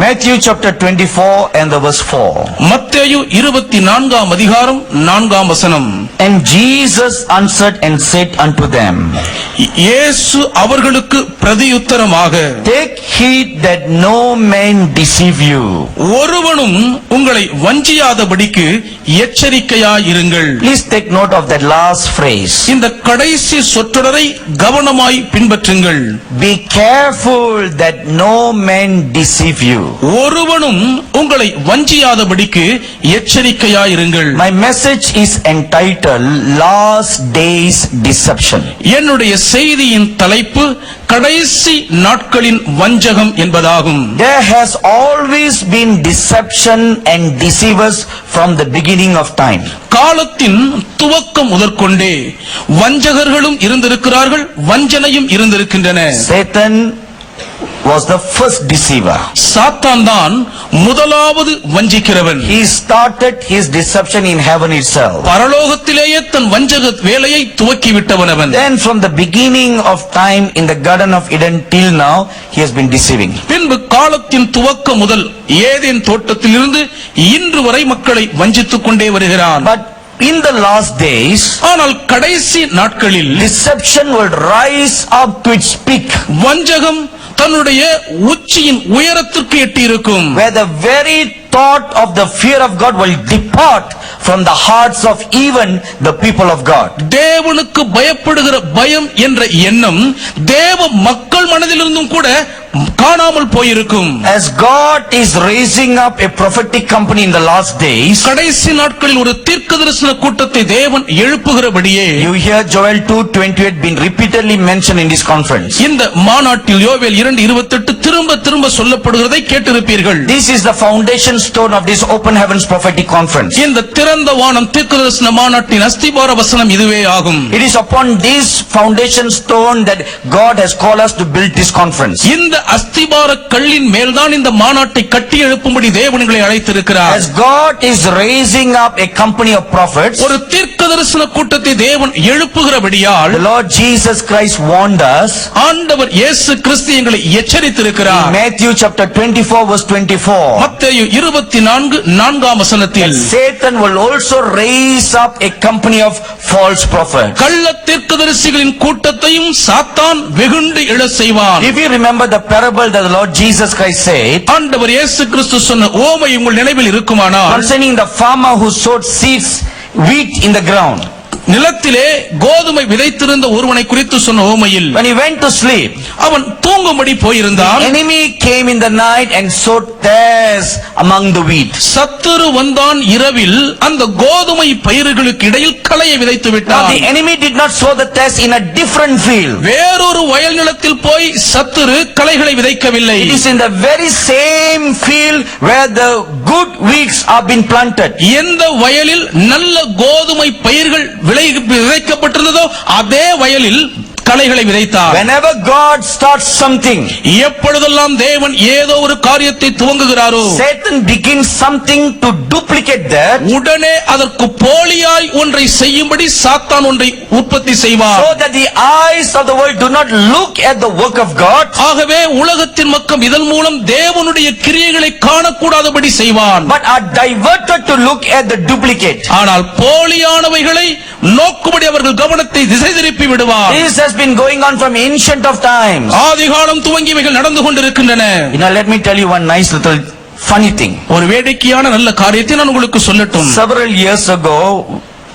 Matthew chapter 24 and the verse 4. மத்தேயு 24ஆம் அதிகாரம் 4ஆம் வசனம். And Jesus answered and said unto them, இயேசு அவர்களுக்கு பிரதியுத்தரமாக, Take heed that no man deceive you. ஒருவனும் உங்களை வஞ்சியாதபடிக்கு எச்சரிக்கையாயிருங்கள். Please take note of that last phrase. இந்த கடைசி சொற்றொடரை கவனமாய் பின்பற்றுங்கள். Be careful that no man deceive you. ஒருவனும் உங்களை வஞ்சியாதபடிக்கு எச்சரிக்கையாயிருங்கள். My message is entitled Last Days Deception. என்னுடைய செய்தியின் தலைப்பு கடைசி நாட்களின் வஞ்சகம் என்பதாகும். There has always been deception and deceivers from the beginning of time. காலத்தின் துவக்கம் முதற்கொண்டே வஞ்சகர்களும் இருந்திருக்கிறார்கள், வஞ்சனையும் இருந்திருக்கின்றன. Satan was the first deceiver. சாத்தான் தான் முதலாவது வஞ்சிக்கிறவன். He started his deception in heaven itself. பரலோகத்திலேயே தன் வஞ்சக வேலையை துவக்கிவிட்டவன் அவன். Then from the beginning of time in the Garden of Eden till now, he has been deceiving. பின்பு காலத்தின் துவக்கம் முதல் ஏதேன் தோட்டத்திலிருந்து இன்று வரை மக்களை வஞ்சித்துக் கொண்டே வருகிறான். But in the last days, ஆனால் கடைசி நாட்களில் deception will rise up to its peak, வஞ்சகம் தன்னுடைய உச்சியின் உயரத்திற்கு எட்டியிருக்கும். where the very thought of the fear of God will depart from the hearts of even the people of God. தேவனுக்கு பயப்படுகிற பயம் என்ற எண்ணம் தேவ மக்கள் மனதிலிருந்தும் கூட காணாமல் போயிருக்கும். As God is raising up a prophetic company in the last days, கடைசி நாட்களில் ஒரு தீர்க்கதரிசன கூட்டத்தை தேவன் எழுப்புகிறபடியே you hear Joel 2:28 being repeatedly mentioned in this conference. இந்த மாநாட்டில் யோவேல் 2:28 திரும்ப திரும்ப சொல்லப்படுகிறதை கேட்டிருப்பீர்கள். This is the foundation stone of this open heavens prophetic conference. இந்த திறந்த வானம் தீர்க்கதரிசன மாநாட்டின் அஸ்திபார வசனம் இதுவே ஆகும். It is upon this foundation stone that God has called us to build this conference. இந்த அஸ்திபார கல்லின் மேல்தான் இந்த மாநாட்டை கட்டி எழுப்பும்படி தேவன்களை அழைத்திருக்கிறார். As God is raising up a company of prophets, ஒரு தீர்க்கதரிசன கூட்டத்தை தேவன் எழுப்புகிறபடியால் the Lord Jesus Christ warned us ஆண்டவர் இயேசு கிறிஸ்து எங்களை எச்சரித்திருக்கிறார். in Matthew chapter 24 verse 24. மத்தேயு 24:4 வசனத்தில் Satan will also raise up a company of false prophets. கள்ள தீர்க்கதரிசிகளின் கூட்டத்தையும் சாத்தான் வெகுண்டு எழச் செய்வான். If you remember the parable that the Lord Jesus Christ said ஆண்டவர் இயேசு கிறிஸ்து சொன்ன ஓமை உங்கள் நினைவில் இருக்குமானால், concerning the farmer who sowed seeds wheat in the ground, நிலத்திலே கோதுமை விதைத்திருந்த ஒருவனை குறித்து சொன்ன ஓமையில், when he went to sleep, அவன் தூங்கும்படி போயிருந்தான். enemy came in the night and sowed tares among the wheat. சத்துரு வந்தான் இரவில் அந்த கோதுமை பயிர்களுக்கு இடையில் களையை விதைத்து Now விட்டான். the enemy did not sow the tares in a different field. வேறொரு வயல் நிலத்தில் போய் சத்துரு களைகளை விதைக்கவில்லை. It is in the very same field where the good wheats are being planted. எந்த வயலில் நல்ல கோதுமை பயிர்கள் விதைக்கப்பட்டிருந்ததோ அதே வயலில் களைகளை விதைத்தார். Whenever God starts something, எப்பொழுதெல்லாம் தேவன் ஏதோ ஒரு காரியத்தை துவங்குகிறாரோ, Satan begins something to duplicate that, உடனே அதற்கு போலியாய் ஒன்றை செய்யும்படி சாத்தான் ஒன்றை உற்பத்தி செய்வார். so that the eyes of the world do not look at the work of God, ஆகவே உலகத்தின் மக்கள் இதன் மூலம் தேவனுடைய கிரியைகளை காணக்கூடாதபடி செய்வான். but are diverted to look at the duplicate. ஆனால் போலியானவைகளை நோக்கும்படி அவர்கள் கவனத்தை திசை திருப்பி விடுவார். This has been going on from ancient of times. ஆதிகாலம் துவங்கியவைகள் நடந்து கொண்டிருக்கின்றன. Let me tell you one nice little funny thing. ஒரு வேடிக்கையான நல்ல காரியத்தை நான் உங்களுக்கு சொல்லட்டும். Several years ago,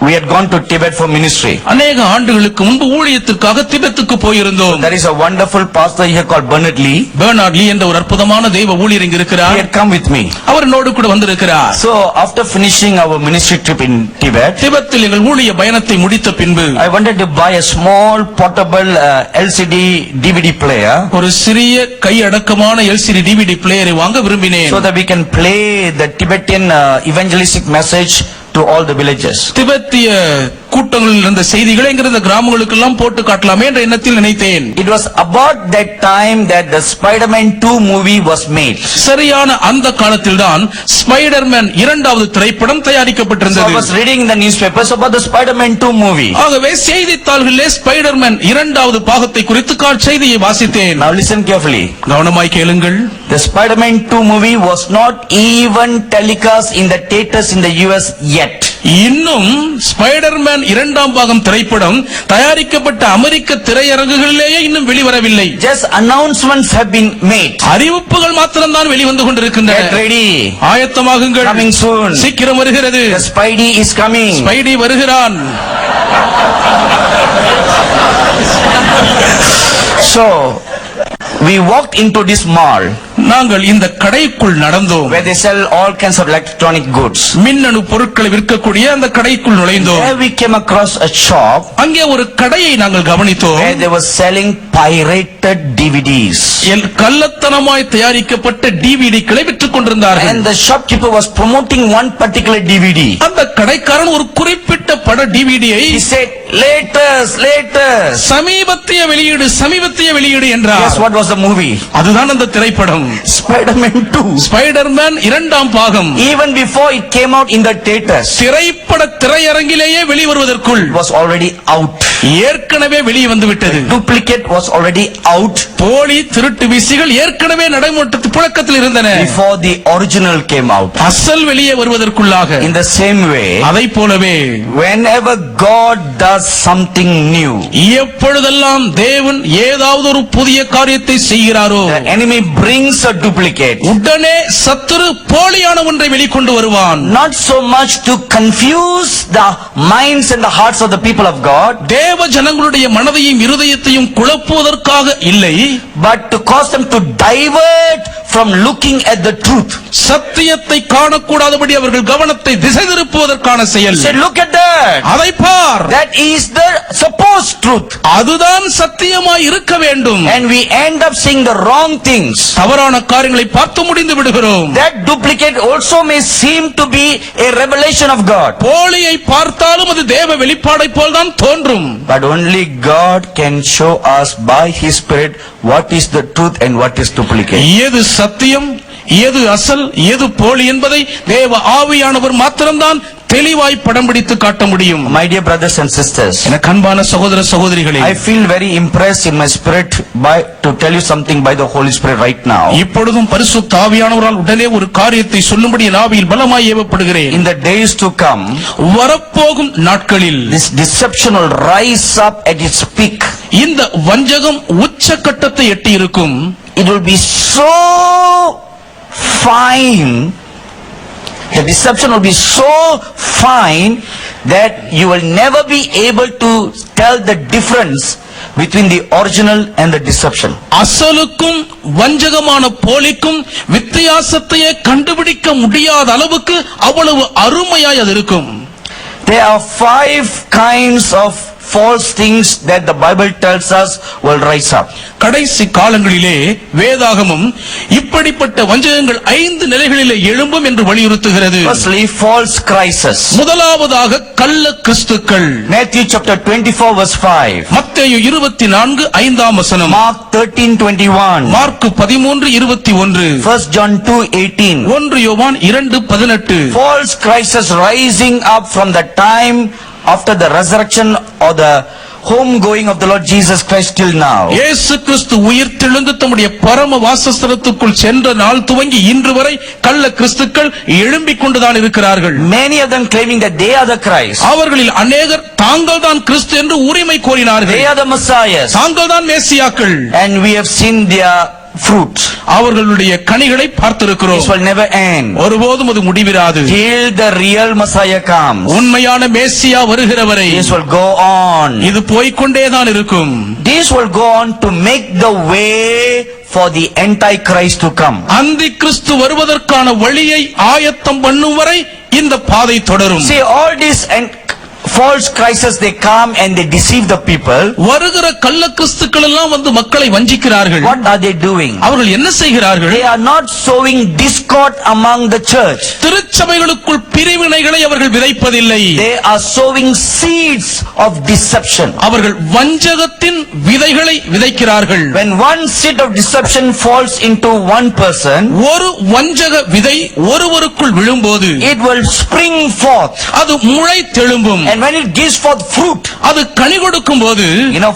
we had gone to Tibet for ministry. அநேக ஆண்டுகளுக்கு முன்பு ஊழியத்திற்காக திபெத்துக்கு போயிருந்தோம். There is a wonderful pastor here called Bernard Lee. Bernard Lee என்ற ஒரு அற்புதமான தெய்வ ஊழியர் இங்கு He இருக்கிறார். had come with me. அவர் என்னோடு கூட வந்திருக்கிறார். So after finishing our ministry trip in Tibet, திபெத்தில் எங்கள் ஊழிய பயணத்தை முடித்த பின்பு I wanted to buy a small portable LCD DVD player, ஒரு சிறிய கையடக்கமான LCD DVD பிளேயரை வாங்க விரும்பினேன். so that we can play the Tibetan evangelistic message to all the villages. திபெத்திய கூட்டங்களில் இருந்த செய்திகளை என்கிற கிராமங்களுக்கு எல்லாம் போட்டு காட்டலாமே என்ற எண்ணத்தில் நினைத்தேன். It was about that time that the Spider-Man 2 movie was made. சரியான அந்த காலத்தில் தான் ஸ்பைடர்மேன் இரண்டாவது திரைப்படம் So I தயாரிக்கப்பட்டிருந்தது. was reading in the newspapers about the Spider-Man 2 movie. ஆகவே செய்தித்தாள்களிலே ஸ்பைடர்மேன் இரண்டாவது பாகத்தை குறித்து செய்தியை வாசித்தேன். Now listen carefully. கவனமாய் கேளுங்கள். The Spider-Man 2 movie was not even telecast in the theaters in the US yet. இன்னும் ஸ்பைடர்மேன் இரண்டாம் பாகம் திரைப்படம் தயாரிக்கப்பட்ட அமெரிக்க திரையரங்குகளிலேயே இன்னும் வெளிவரவில்லை. Just announcements have been made. அறிவிப்புகள் மாத்திரம்தான் வெளிவந்து Get கொண்டிருக்கின்றன. ready. ஆயத்தமாகுங்கள். Coming soon. சீக்கிரம் வருகிறது. The Spidey is coming. Spidey வருகிறான். So we walked into this mall நாங்கள் இந்த கடைக்குள் நடந்தோம். where they sell all kinds of electronic goods. மின்னணு பொருட்களை விற்கக்கூடிய அந்த கடைக்குள் நுழைந்தோம். There we came across a shop அங்கே ஒரு கடையை நாங்கள் கவனித்தோம். where they were selling pirated DVDs. கள்ளத்தனமாய் தயாரிக்கப்பட்ட டிவிடிக்களை விற்றுக் கொண்டிருந்தார்கள். And the shopkeeper was promoting one particular DVD. அந்த கடைக்காரன் ஒரு குறிப்பிட்ட பட டிவிடியை He said, latest. சமீபத்திய வெளியீடு என்றார். Guess what was the movie? அதுதான் அந்த திரைப்படம் Spider-Man 2. ஸ்பைடர்மேன் இரண்டாம் பாகம். Even before it came out in the theaters, திரைப்பட திரையரங்கிலேயே வெளிவருவதற்குள் it was already out. ஏற்கனவே வெளியே வந்து விட்டது. Duplicate was already out போலி திருட்டு விசிகள் ஏற்கனவே நடைமுறை புழக்கத்தில் இருந்தன. before the original came out. அசல் வெளியே வருவதற்குள்ளாக. In the same way, அதை போலவே whenever God does something new, எப்பொழுதெல்லாம் தேவன் ஏதாவது ஒரு புதிய காரியத்தை செய்கிறாரோ the enemy brings a duplicate. உடனே சத்துரு போலியான ஒன்றை வெளிக்கொண்டு வருவான். Not so much to confuse the minds and the hearts of the people of God, தேவ ஜனங்களுடைய மனதையும் இருதயத்தையும் குழப்புவதற்காக இல்லை, but to cause them to divert from looking at the truth. சத்தியத்தை காணக்கூடாதபடி அவர்கள் கவனத்தை திசை திருப்புவதற்கான செயல். Say, look at that. அதை பார், That is the supposed truth. அதுதான் சத்தியமாய் இருக்க வேண்டும். And we end up seeing the wrong things. தவறான காரியங்களை பார்த்து முடிந்து விடுகிறோம். That duplicate also may seem to be a revelation of God. போலியை பார்த்தாலும் அது தேவ வெளிப்பாடை போல்தான் தோன்றும். But only God can show us by His Spirit what is the truth and what is duplicate. எது சத்தியம், எது அசல், எது போலி என்பதை தேவ ஆவியானவர் மாத்திரம்தான் தெளிவாய் படம் பிடித்து காட்ட முடியும். My dear brothers and sisters, எனக்கு அன்பான சகோதர சகோதரிகளே, I feel very impressed in my spirit to tell you something by the Holy Spirit right now. இப்பொழுதும் பரிசுத்த ஆவியானவரால் உடனே ஒரு காரியத்தை சொல்லும்படி என் ஆவியில் பலமாய் ஏவப்படுகிறேன். In the days to come, வரப்போகும் நாட்களில் this deception will rise up at its peak. இந்த வஞ்சகம் உச்சக்கட்டத்தை எட்டி இருக்கும். It will be so fine. The deception will be so fine that you will never be able to tell the difference between the original and the deception. அசலுக்கும் வஞ்சகமான போலிக்கும் வித்தியாசத்தையே கண்டுபிடிக்க முடியாத அளவுக்கு அவ்வளவு அருமையாய் அது இருக்கும். There are 5 kinds of false things that the Bible tells us will rise up. கடைசி காலங்களிலே வேதாகமம் இப்படிப்பட்ட வஞ்சகங்கள் 5 நிலைகளிலே எழும்பும் என்று வலியுறுத்துகிறது. Firstly, false Christs. முதலாவதாக கள்ள கிறிஸ்துக்கள். Matthew chapter 24 verse 5. மத்தேயு 24:5. Mark 13:21. மார்க் 13:21. 1 John 2:18. 1 யோவான் 2:18. False Christs rising up from the time after the resurrection or the homegoing of the Lord Jesus Christ till now. இயேசு கிறிஸ்து உயிர்த்தெழுந்து தம்முடைய பரம வாசஸ்தலத்துக்குள் சென்ற நாள் துவங்கி இன்று வரை கள்ள கிறிஸ்துக்கள் எழும்பிக் கொண்டுதான் இருக்கிறார்கள். Many of them claiming that they are the Christ. அவர்களில் அநேகர் தாங்கள் தான் கிறிஸ்து என்று உரிமை கோரினார்கள். They are the Messiahs. தாங்கள் தான் மேசியாக்கள். And we have seen their fruit. அவர்களுடைய கனிகளை பார்த்திருக்கிறோம். This will never end. ஒருபோதும் அது முடிவிராது. Till the real Messiah comes. உண்மையான மேசியா வருகிற வரை This will go on. இது போய்க்கொண்டேதான் இருக்கும். This will go on to make the way for the Antichrist to come. அந்தி கிறிஸ்து வருவதற்கான வழியை ஆயத்தம் பண்ணும் வரை இந்த பாதை தொடரும். See, all these false Christs, they come and they deceive the people. வருகிற கள்ள கிறிஸ்துக்கள் எல்லாம் வந்து மக்களை வஞ்சிக்கிறார்கள். What are they doing? அவர்கள் என்ன செய்கிறார்கள்? They are not sowing discord among the church. திருச்சபைகளுக்குள் பிரிவினைகளை அவர்கள் விதைப்பதில்லை. They are sowing seeds of deception. அவர்கள் வஞ்சகத்தின் விதைகளை விதைக்கிறார்கள். When one seed of deception falls into one person, ஒரு வஞ்சக விதை ஒருவருக்குள் விழும்போது it will spring forth. அது முளை தெழும்பும். And when it gives forth fruit, அது கனி கொடுக்கும் போது,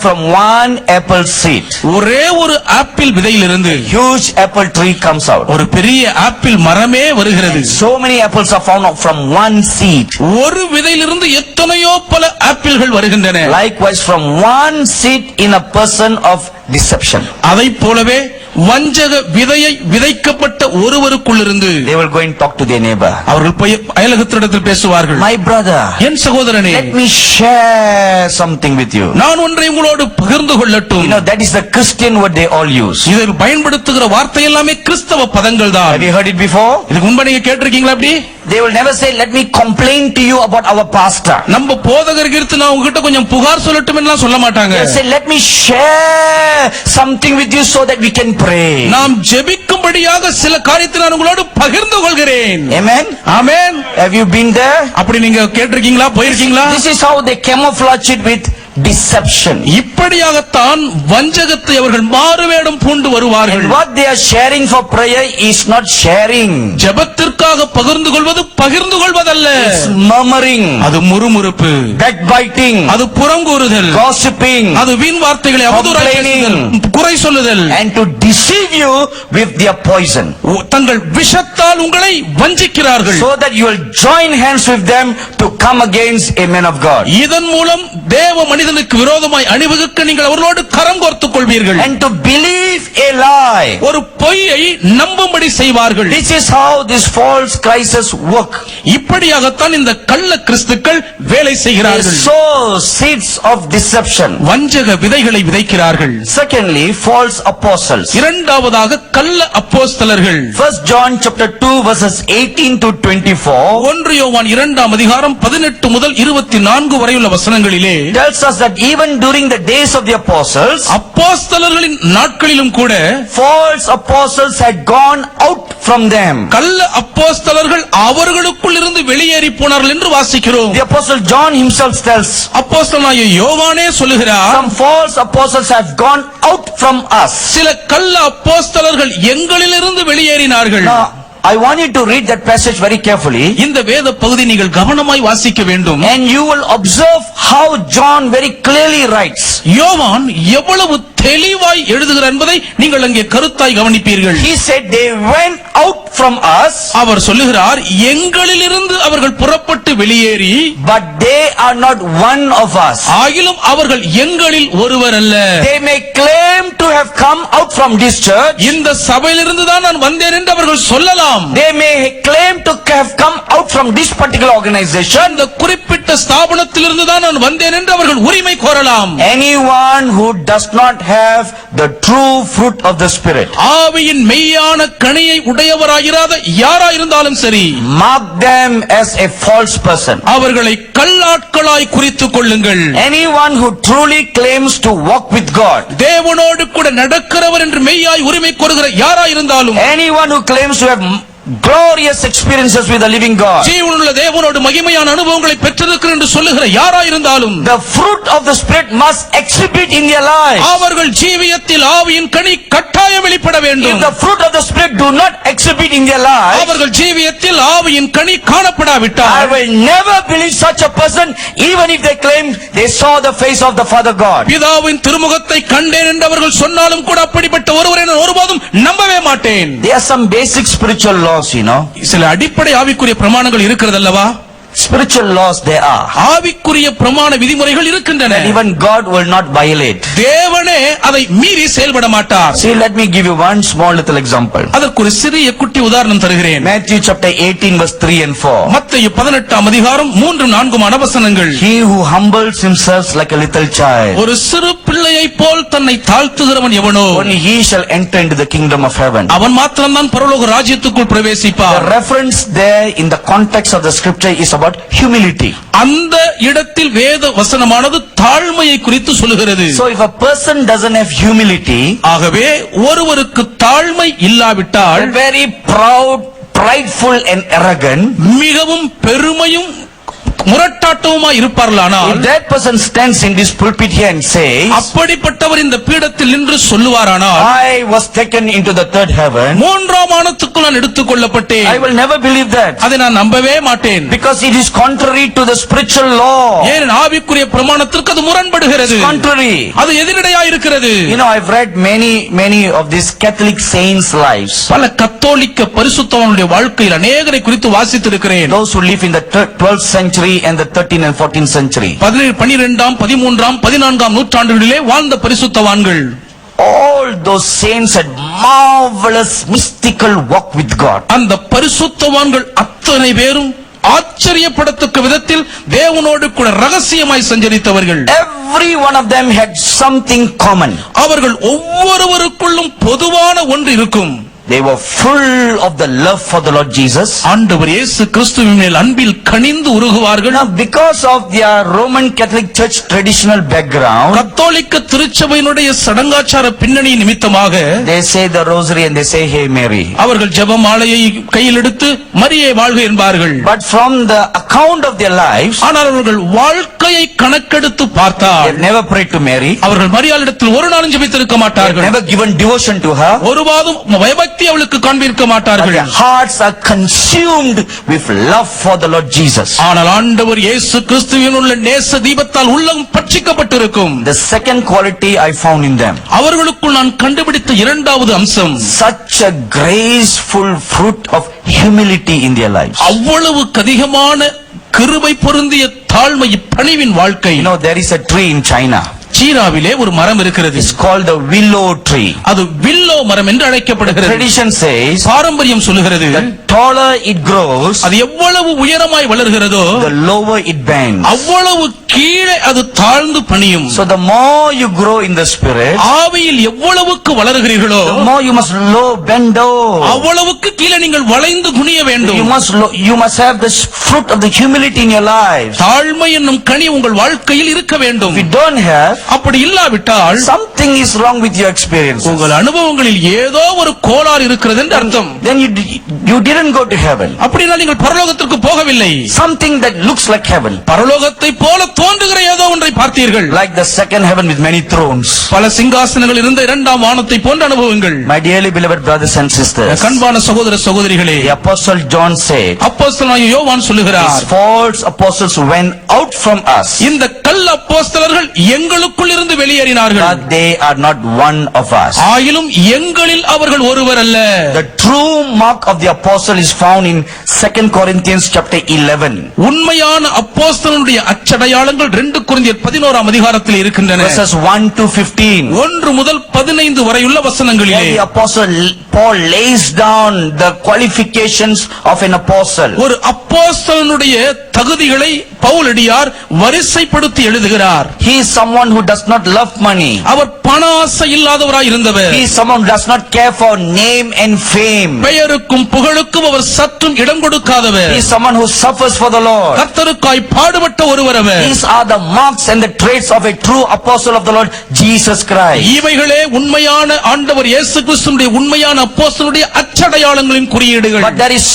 from one apple seed, ஒரே ஒரு apple விதையிலிருந்து huge apple tree comes out. ஒரு பெரிய ஆப்பிள் மரமே வருகிறது. So many apples are found out from one seed. ஒரு விதையிலிருந்து எத்தனையோ பல ஆப்பிள்கள் வருகின்றன. Likewise, from one seed in a person of deception, அதைப் போலவே வஞ்சக விதையை விதைக்கப்பட்ட ஒருவருக்குள்ளிருந்து they will go and talk to their neighbor. அவர்கள் போய் அயலகத்திடத்தில் பேசுவார்கள். My brother, என் சகோதரனே, let me share something with you. நான் ஒன்றை உங்களோடு பகிர்ந்து கொள்ளட்டும். That is the Christian word they all use. இதில் பயன்படுத்துகிற வார்த்தை எல்லாமே கிறிஸ்தவ பதங்கள் தான். Have you heard it before? இதுக்கு முன்பு நீங்க கேட்டிருக்கீங்களா அப்படி? They will never say, let me complain to you about our pastor. நம்ம போதகருக்கு எடுத்து நான் உங்ககிட்ட கொஞ்சம் புகார் சொல்லட்டும் எல்லாம் சொல்ல மாட்டாங்க. They say, let me share something with you so that we can pray. நாம் ஜெபிக்கும்படியாக சில காரியத்தை நான் உங்களோடு பகிர்ந்து கொள்கிறேன். Amen. Amen. Have you been there? அப்படி நீங்க கேட்டிருக்கீங்களா, போயிருக்கீங்களா? This is how they camouflage it with deception. இப்படியாகத்தான் வஞ்சகத்தை அவர்கள் மாறுவேடம் பூண்டு வருவார்கள். And what they are sharing for prayer is not sharing. ஜெபத்திற்காக பகிர்ந்து கொள்வது பகிர்ந்து கொள்வதல்ல. It's murmuring. அது முறுமுறுப்பு. Backbiting. அது புறங்கூறுதல். Gossiping. அது வீண் வார்த்தைகளை அவதூறாய் பேசுதல், குறை சொல்லுதல். And to deceive you with their poison. தங்கள் விஷத்தால் உங்களை வஞ்சிக்கிறார்கள். So that you will join hands with them to come against a man of God. இதன் மூலம் தேவ மனிதனுக்கு விரோதமாய் அணிவகுக்க நீங்கள் அவர்களோடு கரம் கோர்த்துக் கொள்வீர்கள். And to believe a lie. ஒரு பொய்யை நம்பும்படி செய்வார்கள். This is how these false Christs work. இப்படியாகத்தான் இந்த கள்ள கிறிஸ்துக்கள் வேலை They செய்கிறார்கள். sow seeds of deception. வஞ்சக விதைகளை விதைக்கிறார்கள். Secondly, false apostles. இரண்டாவதாக கள்ள அப்போஸ்தலர்கள். 1 John chapter 2 verses 18 to 24 1 யோவான் 2ஆம் அதிகாரம் 18 முதல் 24 வரையுள்ள வசனங்களிலே tells us that even during the days of the apostles, அப்போஸ்தலர்களின் நாட்களிலும் கூட false apostles had gone out from them. கள்ள அப்போஸ்தலர்கள் அவர்களுக்குள் இருந்து வெளியேறி போனார்கள் என்று வாசிக்கிறோம். The apostle John himself tells, அப்போஸ்தலனாகிய யோவானே சொல்லுகிறார், some false apostles have gone out from us. சில கள்ள அப்போஸ்தலர்கள் எங்களிலிருந்து வெளியேறினார்கள். Now, I want you to read that passage very carefully. இந்த வேத பகுதி நீங்கள் கவனமாய் வாசிக்க வேண்டும். And you will observe how John very clearly writes. யோவான் எவ்வளவு தெளிவாய் எழுதுகிறார் என்பதை நீங்கள் அங்கே கருத்தாய் கவனிப்பீர்கள். He said they went out from us. அவர் சொல்லுகிறார், எங்களிலிருந்து அவர்கள் புறப்பட்டு வெளியேறி, But they are not one of us. ஆகிலும் அவர்கள் எங்களில் ஒருவர் அல்ல. They may claim to have come out from this church. இந்த சபையிலிருந்து தான் நான் வந்தேன் என்று அவர்கள் சொல்லலாம். They may claim to have come out from this particular organization. இந்த குறிப்பிட்ட ஸ்தாபனத்திலிருந்து தான் நான் வந்தேன் என்று அவர்கள் உரிமை கோரலாம். Anyone who does not have the true fruit of the Spirit, ஆவியின் மெய்யான கனியை உடையவராயிராத யாராயிருந்தாலும் சரி, mark them as a false person. அவர்களை கல்லாட்களாய் குறித்துக் கொள்ளுங்கள். Anyone who truly claims to walk with God, தேவனோடு கூட நடக்கிறவர் என்று மெய்யாய் உரிமை கோருகிற யாராயிருந்தாலும், anyone who claims to have glorious experiences with the living God, ஜீவனுள்ள தேவனோடு மகிமையான அனுபவங்களை பெற்றிருக்கிறேன் என்று சொல்லுகிற யாராயிருந்தாலும், the fruit of the Spirit must exhibit in their lives. அவர்கள் ஜீவியத்தில் ஆவியின் கனி கட்டாயம் வெளிப்பட If வேண்டும். the fruit of the Spirit do not exhibit in their lives, அவர்கள் ஜீவியத்தில் ஆவியின் கனி I காணப்படாவிட்டால், will never believe such a person, even if they claim they saw the face of the Father God. பிதாவின் திருமுகத்தை கண்டேன் என்று அவர்கள் சொன்னாலும் கூட அப்படிப்பட்ட ஒருவரை நான் ஒருபோதும் நம்பவே மாட்டேன். There are some basic spiritual laws, சில அடிப்படை ஆவிக்குரிய பிரமாணங்கள் இருக்கிறது அல்லவா? Spiritual laws there are. ஆவிக்குரிய பிரமாண விதிமுறைகள் இருக்கின்றன. And even God will not violate. தேவனே அதை மீறி செயல்பட மாட்டார். See, let me give you one small little example. அதற்கு ஒரு சிறிய குட்டி உதாரணம் தருகிறேன். Matthew chapter 18 verse 3 and 4. மத்தேயு 18ஆம் அதிகாரம் 3-4 வசனங்கள். He who humbles himself like a little child, ஒரு சிறு பிள்ளையைப் போல் தன்னை தாழ்த்துகிறவன் எவனோ, only he shall enter into the kingdom of heaven. அவன் மாத்திரம்தான் பரலோக ராஜ்யத்துக்குள் பிரவேசிப்பார். The reference there in the context of the scripture is about about humility. அந்த இடத்தில் வேத வசனமானது தாழ்மையை குறித்து சொல்லுகிறது. So if a person doesn't have humility, ஆகவே ஒருவருக்கு தாழ்மை இல்லாவிட்டால் very proud, prideful and arrogant, மிகவும் பெருமையும் முரட்டாட்டவுமா இருப்பார்களானால், if that person stands in this pulpit here and says, அப்படிப்பட்டவர் இந்த பீடத்தில் நின்று சொல்லுவாரானால், I was taken into the third heaven, மூன்றாம் வானத்துக்குள் நான் எடுத்துக் கொள்ளப்பட்டேன், I will never believe that, அதை நான் நம்பவே மாட்டேன். because it is contrary to the spiritual law. ஏன் ஆவிக்குரிய பிரமாணத்திற்கு அது முரண்படுகிறது, Contrary. அது எதிரடையா இருக்கிறது. You know, I've read many of these Catholic saints' lives. பல கத்தோலிக்க பரிசுத்தவான்களுடைய வாழ்க்கையில் அநேகரை குறித்து வாசித்திருக்கிறேன். Those who live in the 12th century and the 13th and 14th century. 12ஆம் 13ஆம் 14ஆம் நூற்றாண்டுகளிலே வாழ்ந்த பரிசுத்தவான்கள், All those saints had marvelous mystical walk with God. அந்த பரிசுத்தவான்கள் அத்தனை பேரும் ஆச்சரியப்படத்தக்க விதத்தில் தேவனோடு கூட ரகசியமாய் சஞ்சரித்தவர்கள். Every one of them had something common. அவர்கள் ஒவ்வொருவருக்குள்ளும் பொதுவான ஒன்று இருக்கும். They were full of the love for the Lord Jesus. ஆண்டவர் இயேசு கிறிஸ்துவின் மேல் அன்பில் கனிந்து உருகுவார்கள். Now, because of their Roman Catholic Church traditional background, கத்தோலிக்க திருச்சபையினுடைய சடங்காச்சார பின்னணி நிமித்தமாக they say the rosary and they say, Hey Mary. அவர்கள் ஜெபமாலையை கையில் எடுத்து மரியே வாழ்க என்பார்கள். But from the account of their lives, ஆனால் அவர்கள் வாழ்க்கையை கணக்கெடுத்து பார்த்தால் they've never prayed to Mary. அவர்கள் மரியாளிடத்தில் ஒரு நாளும் ஜெபித்திருக்க They've மாட்டார்கள். never given devotion to her. ஒருவாதும் பயபக்தி அவளுக்கு காண்பிக்க But மாட்டார்கள். their hearts are consumed with love for the Lord Jesus. ஆனால் ஆண்டவர் இயேசு கிறிஸ்துவின் உள்ள நேச தீபத்தால் உள்ளம் பட்சிக்கப்பட்டிருக்கும். The second quality I found in them, அவர்களுக்குள் நான் கண்டுபிடித்த இரண்டாவது அம்சம், such a graceful fruit of humility in their lives. அவ்வளவு அதிகமான கிருபை பொருந்திய தாழ்மை பணிவின் வாழ்க்கை. You know, there is a tree in China. சீனாவிலே ஒரு மரம் இருக்கிறது. It's called the willow tree. அது வில்லோ மரம் என்று அழைக்கப்படுகிறது. Tradition says, பாரம்பரியம் சொல்லுகிறது, the taller it grows, அது எவ்வளவு உயரமாய் வளர்கிறதோ the lower it bends. அவ்வளவு கீழே அது தாழ்ந்து பணியும். So the more you grow in the spirit, ஆவியில் எவ்வளவுக்கு வளர்கிறீர்களோ the more you must bend low. அவ்வளவுக்கு கீழே நீங்கள் வளைந்து குனிய வேண்டும். You must have the fruit of the humility in your life. தாழ்மை என்னும் கனி உங்கள் வாழ்க்கையில் இருக்க வேண்டும். If you don't have, அப்படி இல்லாவிட்டால் something is wrong with your experience. உங்கள் அனுபவங்களில் ஏதோ ஒரு கோளாறு இருக்கிறது என்று அர்த்தம். Then you didn't go to heaven. அப்படினா நீங்கள் பரலோகத்திற்கு போகவில்லை. Something that looks like heaven, பரலோகத்தை போல தோன்றுகிற ஏதோ ஒன்றை பார்த்தீர்கள். like the second heaven with many thrones. பல சிங்காசனங்கள் இருந்த இரண்டாம் வானத்தை போன்ற அனுபவங்கள். My dearly beloved brothers and sisters, கண்பான சகோதர சகோதரிகளே, the apostle John said, அப்போஸ்தலனாகிய யோவான் சொல்லுகிறார், these false apostles went out from us, இந்த கள்ள அப்போஸ்தலர்கள் எங்களுக்குள் இருந்து வெளியேறினார்கள், but they are not one of us. ஆயிலும் எங்களில் அவர்கள் ஒருவர் அல்ல. The true mark of the apostle is found in 2 Corinthians chapter 11. உண்மையான அப்போஸ்தலனுடைய அச்சடையாளங்கள் 2 கொரிந்தியர் 11ஆம் அதிகாரத்தில் இருக்கின்றன. Verses 1 to 15. 1 முதல் 15 வரையுள்ள வசனங்களிலே The apostle Paul lays down the qualifications of an apostle. ஒரு அப்போஸ்தலனுடைய தகுதிகளை பவுலடியார் வரிசைப்படுத்தி எழுதுகிறார். He is someone who does not love money. அவர் பண ஆசை இல்லாதவராய் இருந்தவர். He is someone who does not care for name and fame. பெயருக்கும் புகழுக்கும் அவர் சற்றும் இடம் கொடுக்காதவர். He is someone who suffers for the Lord. கர்த்தருக்காய் பாடுபட்ட ஒருவர் அவர். These are the marks and the traits of a true apostle of the Lord Jesus Christ. இவைகளே உண்மையான ஆண்டவர் இயேசு கிறிஸ்துவினுடைய உண்மையான அப்போஸ்தலனுடைய அச்சடையாளங்களின் குறியீடுகள். But there is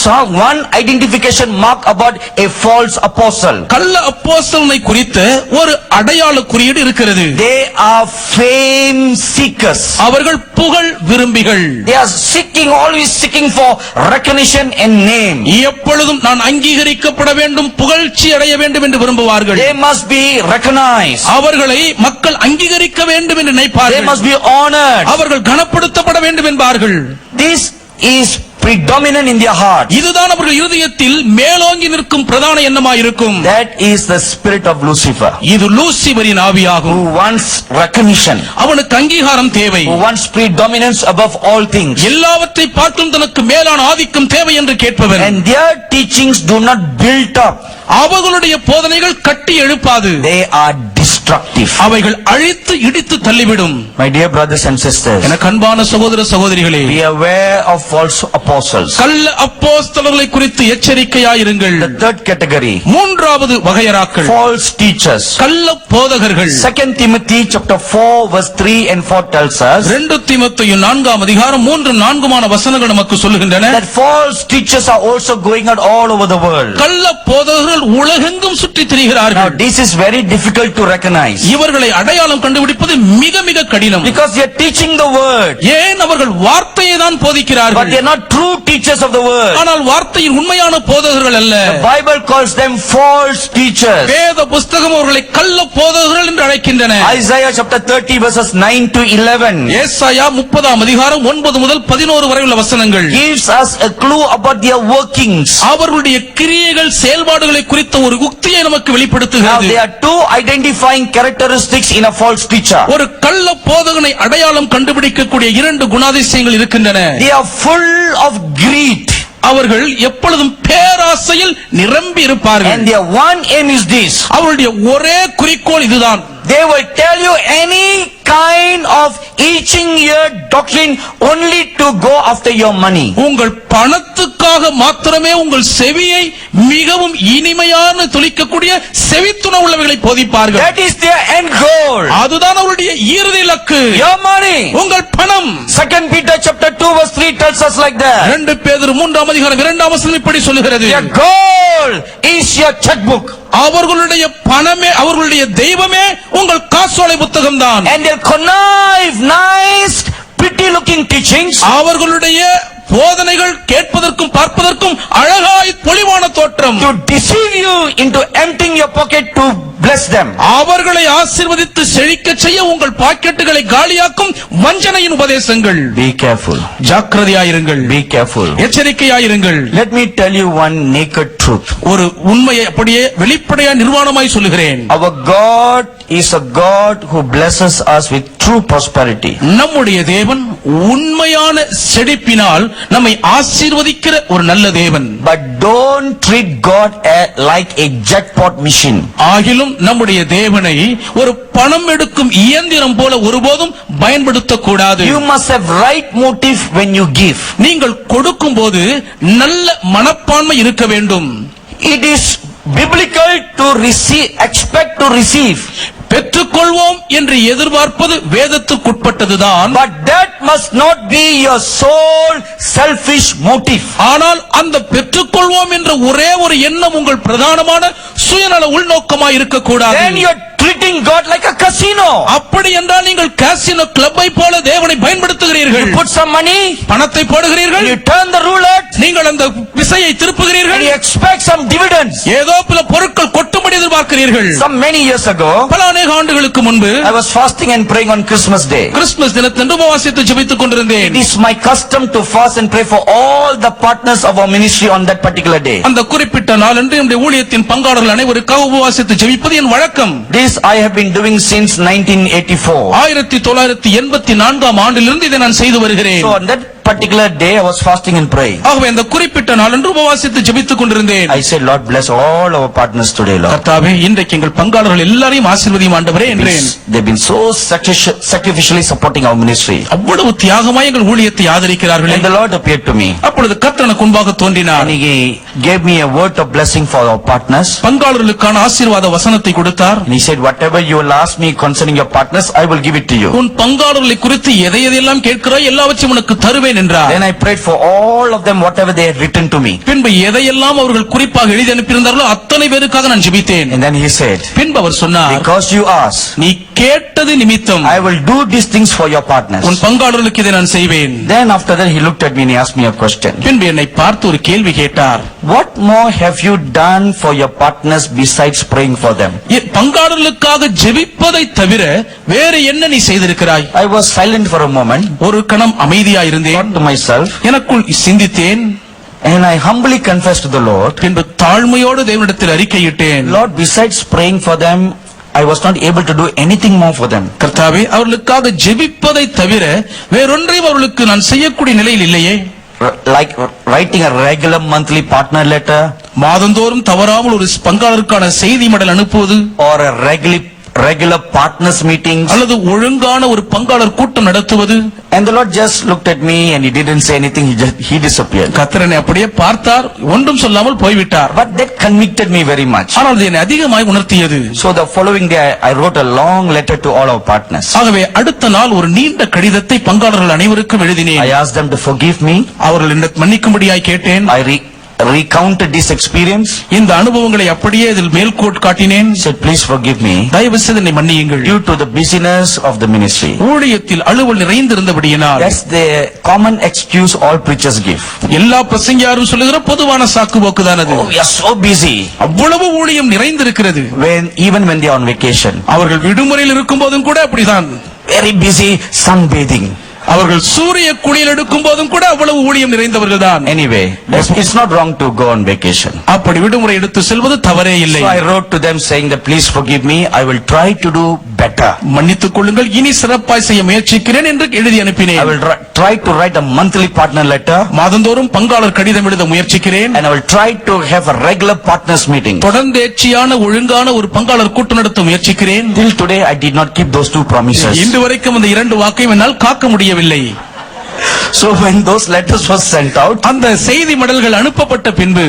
one identification mark about a false apostle. கள்ள அப்போஸ்தலனை குறித்து ஒரு அடையாள குறியீடு இருக்கிறது. They are fame seekers. அவர்கள் புகழ் விரும்பிகள். They are always seeking for recognition and name. எப்பொழுதும் நான் அங்கீகரிக்கப்பட வேண்டும், புகழ்ச்சி அடைய வேண்டும் என்று விரும்புவார்கள். They must be recognized. அவர்களை மக்கள் அங்கீகரிக்க வேண்டும் என்று They நினைப்பார்கள். must be honored. அவர்கள் கனப்படுத்தப்பட வேண்டும் என்பார்கள். This is predominant in their heart. இதுதான் அவர்கள் இருதயத்தில் மேலோங்கி நிற்கும் பிரதான எண்ணமாயிருக்கும். That is the spirit of Lucifer, இது லூசிபரின் ஆவியாகும். who wants recognition, அவனுக்கு அங்கீகாரம் தேவை. who wants predominance above all things. எல்லாவற்றை பார்த்தும் தனக்கு மேலான ஆதிக்கம் தேவை என்று கேட்பவன். And their teachings do not build up. அவர்களுடைய போதனைகள் கட்டி எழுப்பாது. They are destroying. destructive. அவைகள் அழித்து இடித்து தள்ளிவிடும். My dear brothers and sisters, எனக்கு அன்பான சகோதர சகோதரிகளே, be aware of false apostles. கள்ள அப்போஸ்தலர்களை குறித்து எச்சரிக்கையாயிருங்கள். The third category, மூன்றாவது வகையறாக்கள் false teachers. கள்ள போதகர்கள். 2 Timothy chapter 4 verse 3 and 4 tells us 2 தீமோத்தேயு 4 அதிகாரம் 3-4 வசனங்கள் நமக்கு சொல்லுகின்றன. that false teachers are also going out all over the world. கள்ள போதகர்கள் உலகெங்கும் சுற்றி Now திரிகிறார்கள். this is very difficult to recognize இவர்களை அடையாளம் கண்டுபிடிப்பது மிக மிக கடினம். because they are teaching the word, ஏன் அவர்கள் வார்த்தையை தான் but போதிக்கிறார்கள், they are not true teachers of the word. ஆனால் வார்த்தையின் உண்மையான போதகர்கள் அல்ல. The Bible calls them false teachers. வேத புஸ்தகம் அவர்களை கள்ள போதகர்கள் என்று அழைக்கின்றன. Isaiah chapter 30 verses 9 to 11 ஏசாயா 30 அதிகாரம் 9 முதல் 11 வரை உள்ள வசனங்கள் gives us a clue about their workings. அவர்களுடைய கிரியைகள் செயல்பாடுகளை குறித்த ஒரு உக்தியை நமக்கு Now வெளிப்படுத்துகிறது. there are two identifying characteristics in a false teacher. ஒரு கள்ள போதகனை அடையாளம் கண்டுபிடிக்கக்கூடிய 2 குணாதிசயங்கள் இருக்கின்றன. They are full of greed அவர்கள் எப்பொழுதும் பேராசையில் நிரம்பி இருப்பார்கள். and their one aim is this: அவருடைய ஒரே குறிக்கோள் இதுதான். they will tell you any kind of itching ear doctrine only to go after your money. உங்கள் பணத்துக்காக மாத்திரமே உங்கள் செவியை மிகவும் இனிமையான துளிக்கக்கூடிய செவித்துண உள்ளவைகளை போதிப்பார்கள். That is their end goal. அதுதான் அவருடைய இறுதி இலக்கு. Your money. உங்கள் பணம். 2 Peter chapter 2 verse 3 tells us like that. 2 பேதுரு 3 அதிகாரம் 2 வசனம் இப்படி சொல்லுகிறது. Their goal is your checkbook. அவர்களுடைய பணமே, அவர்களுடைய தெய்வமே உங்கள் காசோலை புத்தகம் தான். And they'll connive nice pretty looking teachings அவர்களுடைய போதனைகள் கேட்பதற்கும் பார்ப்பதற்கும் அழகாய் பொலிவான தோற்றம், to deceive you into emptying your pocket to bless them. அவர்களை ஆசீர்வதித்து செழிக்க செய்ய உங்கள் பாக்கெட்டுகளை காலியாக்கும் வஞ்சனையின் உபதேசங்கள். Be careful. ஜாக்கிரதையாயிருங்கள், Be careful. எச்சரிக்கையாயிருங்கள். Let me tell you one naked truth. ஒரு உண்மையை அப்படியே வெளிப்படையா நிர்வாணமாய் சொல்லுகிறேன். Our God is a God who blesses us with true prosperity. நம்முடைய தேவன் உண்மையான செழிப்பினால் நம்மை ஆசீர்வதிக்கிற ஒரு நல்ல தேவன். But don't treat God like a jackpot machine. ஆகிலும் நம்முடைய தேவனை ஒரு பணம் எடுக்கும் இயந்திரம் போல ஒருபோதும் பயன்படுத்தக்கூடாது. You must have right motive when you give. நீங்கள் கொடுக்கும் போது நல்ல மனப்பான்மை இருக்க வேண்டும். It is biblical to receive, expect to receive. பெற்றுக்கொள்வோம் என்று எதிர்பார்ப்பது வேதத்துக்குட்பட்டதுதான். But that must not be your sole selfish motive. ஆனால் அந்த பெற்றுக்கொள்வோம் என்ற ஒரே ஒரு எண்ணம் உங்கள் பிரதானமான சுயநல உள்நோக்கமாய் இருக்கக்கூடாது. Then you are treating God like a casino. அப்படி என்றால் நீங்கள் காசினோ கிளப்பை போல தேவனை பயன்படுத்துகிறீர்கள். You put some money, பணத்தை போடுகிறீர்கள், you turn the roulette, நீங்கள் அந்த விசையை and திருப்புகிறீர்கள், you expect some dividends. ஏதோ பல பொருட்கள் கொட்டும்படி எதிர்பார்க்கிறீர்கள். Some many years ago, பல அநேக ஆண்டுகளுக்கு முன்பு I was fasting and praying on Christmas Day. Christmas தினத்தன்று உபவாசித்து ஜெபித்துக் கொண்டிருந்தேன். It is my custom to fast and pray for all the partners of our ministry on that particular day. அந்த குறிப்பிட்ட நாளன்று நம்முடைய ஊழியத்தின் பங்காளர்கள் அனைவருக்காக உபவாசித்து ஜெபிப்பது என் வழக்கம். This I have been doing since 1984. 1984 ஆண்டிலிருந்து இதை நான் செய்து வருகிறேன். So on that particular day I was fasting and praying. ஆகவே அந்த குறிப்பிட்ட நாளன்று உபவாசித்து ஜெபித்துக் கொண்டிருந்தேன். I said, Lord, bless all our partners today, Lord. கர்த்தாவே, இன்றைக்கு எங்கள் பங்காளர்கள் எல்லாரையும் ஆசீர்வதியும் ஆண்டவரே என்றேன். They've been so sacrificially supporting our ministry. அவ்வளவு தியாகமாய் எங்கள் ஊழியத்தை ஆதரிக்கிறார்கள். And the Lord appeared to me. அப்பொழுது கர்த்தர் எனக்கு முன்பாக தோன்றினார். And He gave me a word of blessing for our partners. பங்காளர்களுக்கான ஆசீர்வாத வசனத்தை கொடுத்தார். And He said, whatever you will ask me concerning your partners, I will give it to you. உன் பங்காளர்களை குறித்து எதையெல்லாம் கேட்கிறாய் எல்லாவற்றையும் உனக்கு தருவேன் என்றார். Then I prayed for all of them whatever they had written to me. பின்பு எதையெல்லாம் அவர்கள் குறிப்பாக எழுதி அனுப்பியிருந்தார்களோ அத்தனை பேருக்காக நான் ஜெபித்தேன். And then He said, பின்பு அவர் சொன்னார், because you asked, நீ கேட்டது நிமித்தம் I will do these things for your partners. உன் பங்காளர்களுக்கு இதை நான் செய்வேன். Then after that He looked at me and He asked me a question. பின்பு என்னை பார்த்து ஒரு கேள்வி கேட்டார். What more have you done for your partners besides praying for them? பங்காளர்களுக்காக ஜெபிப்பதை தவிர வேறு என்ன நீ செய்திருக்கிறாய்? I was silent for a moment, ஒரு கணம் அமைதியா இருந்தேன். thought to myself, எனக்குள் சிந்தித்தேன். and I humbly confessed to the Lord, பின்பு தாழ்மையோடு தேவனிடத்தில் அறிக்கையிட்டேன். Lord, besides praying for them, I was not able to do anything more for them. கர்த்தாவே, அவர்களுக்காக ஜெபிப்பதை தவிர வேறொன்றையும் அவர்களுக்கு நான் செய்யக்கூடிய நிலையில் இல்லையே. Like writing a regular monthly partner letter, மாதந்தோறும் தவறாமல் ஒரு பங்காளருக்கான செய்தி மடல் அனுப்புவது, or regular partners meetings. அல்லது ஒழுங்கான ஒரு பங்காளர் கூட்டம் நடத்துவது. And the Lord just looked at me and he didn't say anything. He disappeared. கர்த்தரனை அப்படியே பார்த்தார், ஒன்றும் சொல்லாமல் போய்விட்டார். But that convicted me very much. ஆனால் அது என்னை அதிகமாய் உணர்த்தியது. So the following day I wrote a long letter to all our partners. ஆகவே அடுத்த நாள் ஒரு நீண்ட கடிதத்தை பங்காளர்கள் அனைவருக்கும் எழுதினேன். I asked them to forgive me. அவர்கள் என்னை மன்னிக்கும்படியாய் கேட்டேன். I recounted this experience. இந்த அனுபவங்களை அப்படியே இதில் மேல்கோட் காட்டினேன். Said, please forgive me. தயவு செய்து என்னை மன்னியுங்கள். Due to the busyness of the ministry. ஊழியத்தில் அலுவல் நிறைந்திருந்தபடியினால். That's the common excuse all preachers give. எல்லா பிரசங்கியாரும் சொல்லுகிற பொதுவான சாக்குப்போக்கு தான் அது. Oh, we are so busy. அவ்வளவு ஊழியம் நிறைந்திருக்கிறது. Even when they are on vacation. அவர்கள் விடுமுறையில் இருக்கும் போதும் கூட அப்படிதான். Very busy sunbathing. அவர்கள் சூரிய குளியல் எடுக்கும் போதும் கூட அவ்வளவு ஊழியம் நிறைந்தவர்கள் தான். Anyway, it's not wrong to go on vacation. அப்படி விடுமுறை எடுத்து செல்வது தவறே இல்லை. So I wrote to them saying that please forgive me. I will try to do better. மன்னித்துக் கொள்ளுங்கள், இனி சிறப்பாய் செய்ய முயற்சிக்கிறேன் என்று எழுதி அனுப்பினேன். I will try to write a monthly partner letter. மாதந்தோறும் பங்காளர் கடிதம் எழுத முயற்சிக்கிறேன். And I will try to have a regular partners meeting. தொடர்ந்தேர்ச்சியான ஒழுங்கான ஒரு பங்காளர் கூட்டம் நடத்த முயற்சிக்கிறேன். Till today I did not keep those two promises. இன்று வரைக்கும் அந்த இரண்டு வாக்கையும் என்னால் காக்க முடியவில்லை. So when those letters were sent out, அந்த செய்தி மடல்கள் அனுப்பப்பட்ட பின்பு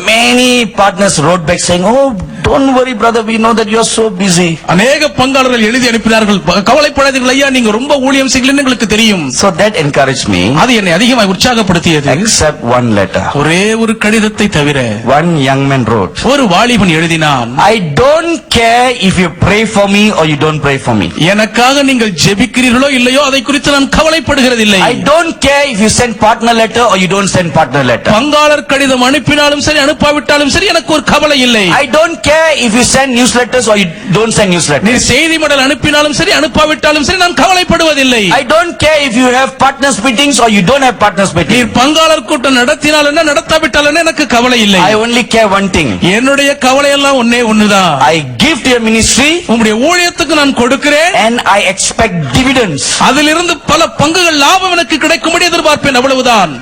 many partners wrote back saying, oh, don't worry brother, we know that you are so busy. அநேக பங்காளர்கள் எழுதி அனுப்பினார்கள், கவலைப்படாதீர்கள் ஐயா, நீங்க ரொம்ப ஊழியம் செய்யலன்னு எங்களுக்கு தெரியும். So that encouraged me. அது என்னை அதிகமாக உற்சாகப்படுத்தியது. Except one letter. ஒரே ஒரு கடிதத்தை தவிர. One young man wrote, ஒரு வாலிபன் எழுதினான், I don't care if you pray for me or you don't pray for me. எனக்காக நீங்கள் ஜெபிக்கிறீர்களோ இல்லையோ அதை குறித்து நான் கவலைப்படுகிறதில்லை. I don't care if you send partner letter or you don't send partner letter. பங்காளர் கடிதம் அனுப்பினாலும் சரி அனுப்பாவிட்டாலும் சரி எனக்கு ஒரு கவலை இல்லை. I don't care if you send newsletters or you don't send newsletters. நீ செய்தி மடல் அனுப்பினாலும் சரி அனுப்பாவிட்டாலும் சரி நான் கவலைப்படுவதில்லை. I don't care if you have partners meetings or you don't have partners நீ meetings. பங்காளர் கூட்டம் நடத்தினால் என்ன நடத்தாவிட்டால் என்ன எனக்கு கவலை இல்லை. I only care one thing. என்னுடைய கவலை எல்லாம் ஒண்ணுதான். I give to your ministry உங்களுடைய ஊழியத்துக்கு நான் கொடுக்கிறேன். and I expect dividends. அதிலிருந்து பல பங்குகள் லாபம் எனக்கு கிடைக்கும்படி எதிர்பார்ப்பேன், அவ்வளவுதான்.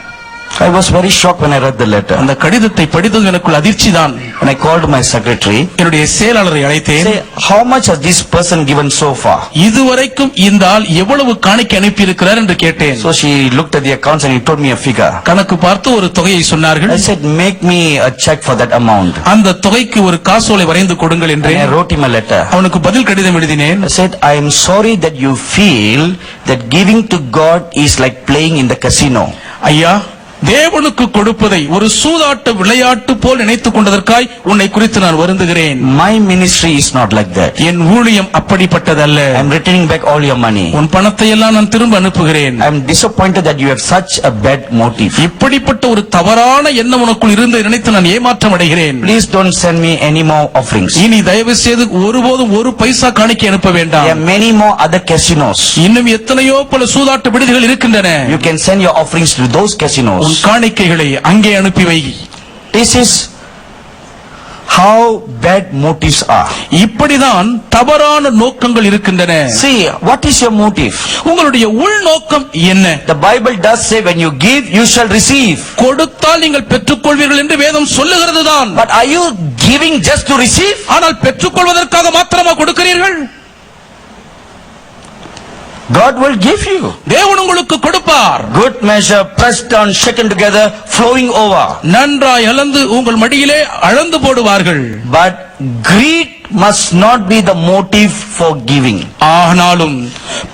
I was very shocked when I read the letter. அந்த கடிதத்தை படித்தது எனக்குள் அதிர்ச்சி தான். When I called my secretary, என்னுடைய செயலாளரை அழைத்தேன். say, how much has this person given so far? இதுவரைக்கும் இந்த ஆள் எவ்வளவு காணிக்கை அனுப்பி இருக்கிறார் என்று கேட்டேன். So she looked at the accounts and he told me a figure. கணக்கு பார்த்து ஒரு தொகையை சொன்னார்கள். I said, make me a check for that amount. அந்த தொகைக்கு ஒரு காசோலை வரைந்து கொடுங்கள் And I என்றேன். wrote him a letter. அவனுக்கு பதில் கடிதம் எழுதினேன். I said, I am sorry that you feel that giving to God is like playing in the casino. ஐயா, தேவனுக்கு கொடுப்பதை ஒரு சூதாட்ட விளையாட்டு போல் நினைத்துக் கொண்டதற்காய் உன்னை குறித்து நான் வருந்துகிறேன். My ministry is not like that. என் ஊழியம் அப்படிப்பட்டதல்ல. I am returning back all your money. உன் பணத்தை எல்லாம் நான் திரும்ப அனுப்புகிறேன். I am disappointed that you have such a bad motive. இப்படிப்பட்ட ஒரு தவறான எண்ணம் உனக்குள் இருந்து நினைத்து நான் ஏமாற்றம் அடைகிறேன். Please don't send me any more offerings. இனி தயவு செய்து ஒருபோதும் ஒரு பைசா காணிக்கை அனுப்ப There வேண்டாம். are many more other casinos. இன்னும் எத்தனையோ பல சூதாட்ட விடுதிகள் இருக்கின்றன. You can send your offerings to those casinos. உன் காணிக்கைகளை அங்கே அனுப்பி வை. This is how bad motives are. இப்படிதான் தவறான நோக்கங்கள் இருக்கின்றன. See, what is your motive? உங்களுடைய உள்நோக்கம் என்ன? The Bible does say when you give, you shall receive. கொடுத்தால் நீங்கள் பெற்றுக்கொள்வீர்கள் என்று வேதம் சொல்லுகிறது தான். But are you giving just to receive? ஆனால் பெற்றுக்கொள்வதற்காக மாத்திரமா கொடுக்கிறீர்கள்? God will give you. தேவன் உங்களுக்கு கொடுப்பார். Good measure, pressed down, shaken together, flowing over. நன்றாய் அளந்து உங்கள் மடியிலே அளந்து போடுவார்கள். But greed must not be the motive for giving. ஆனாலும்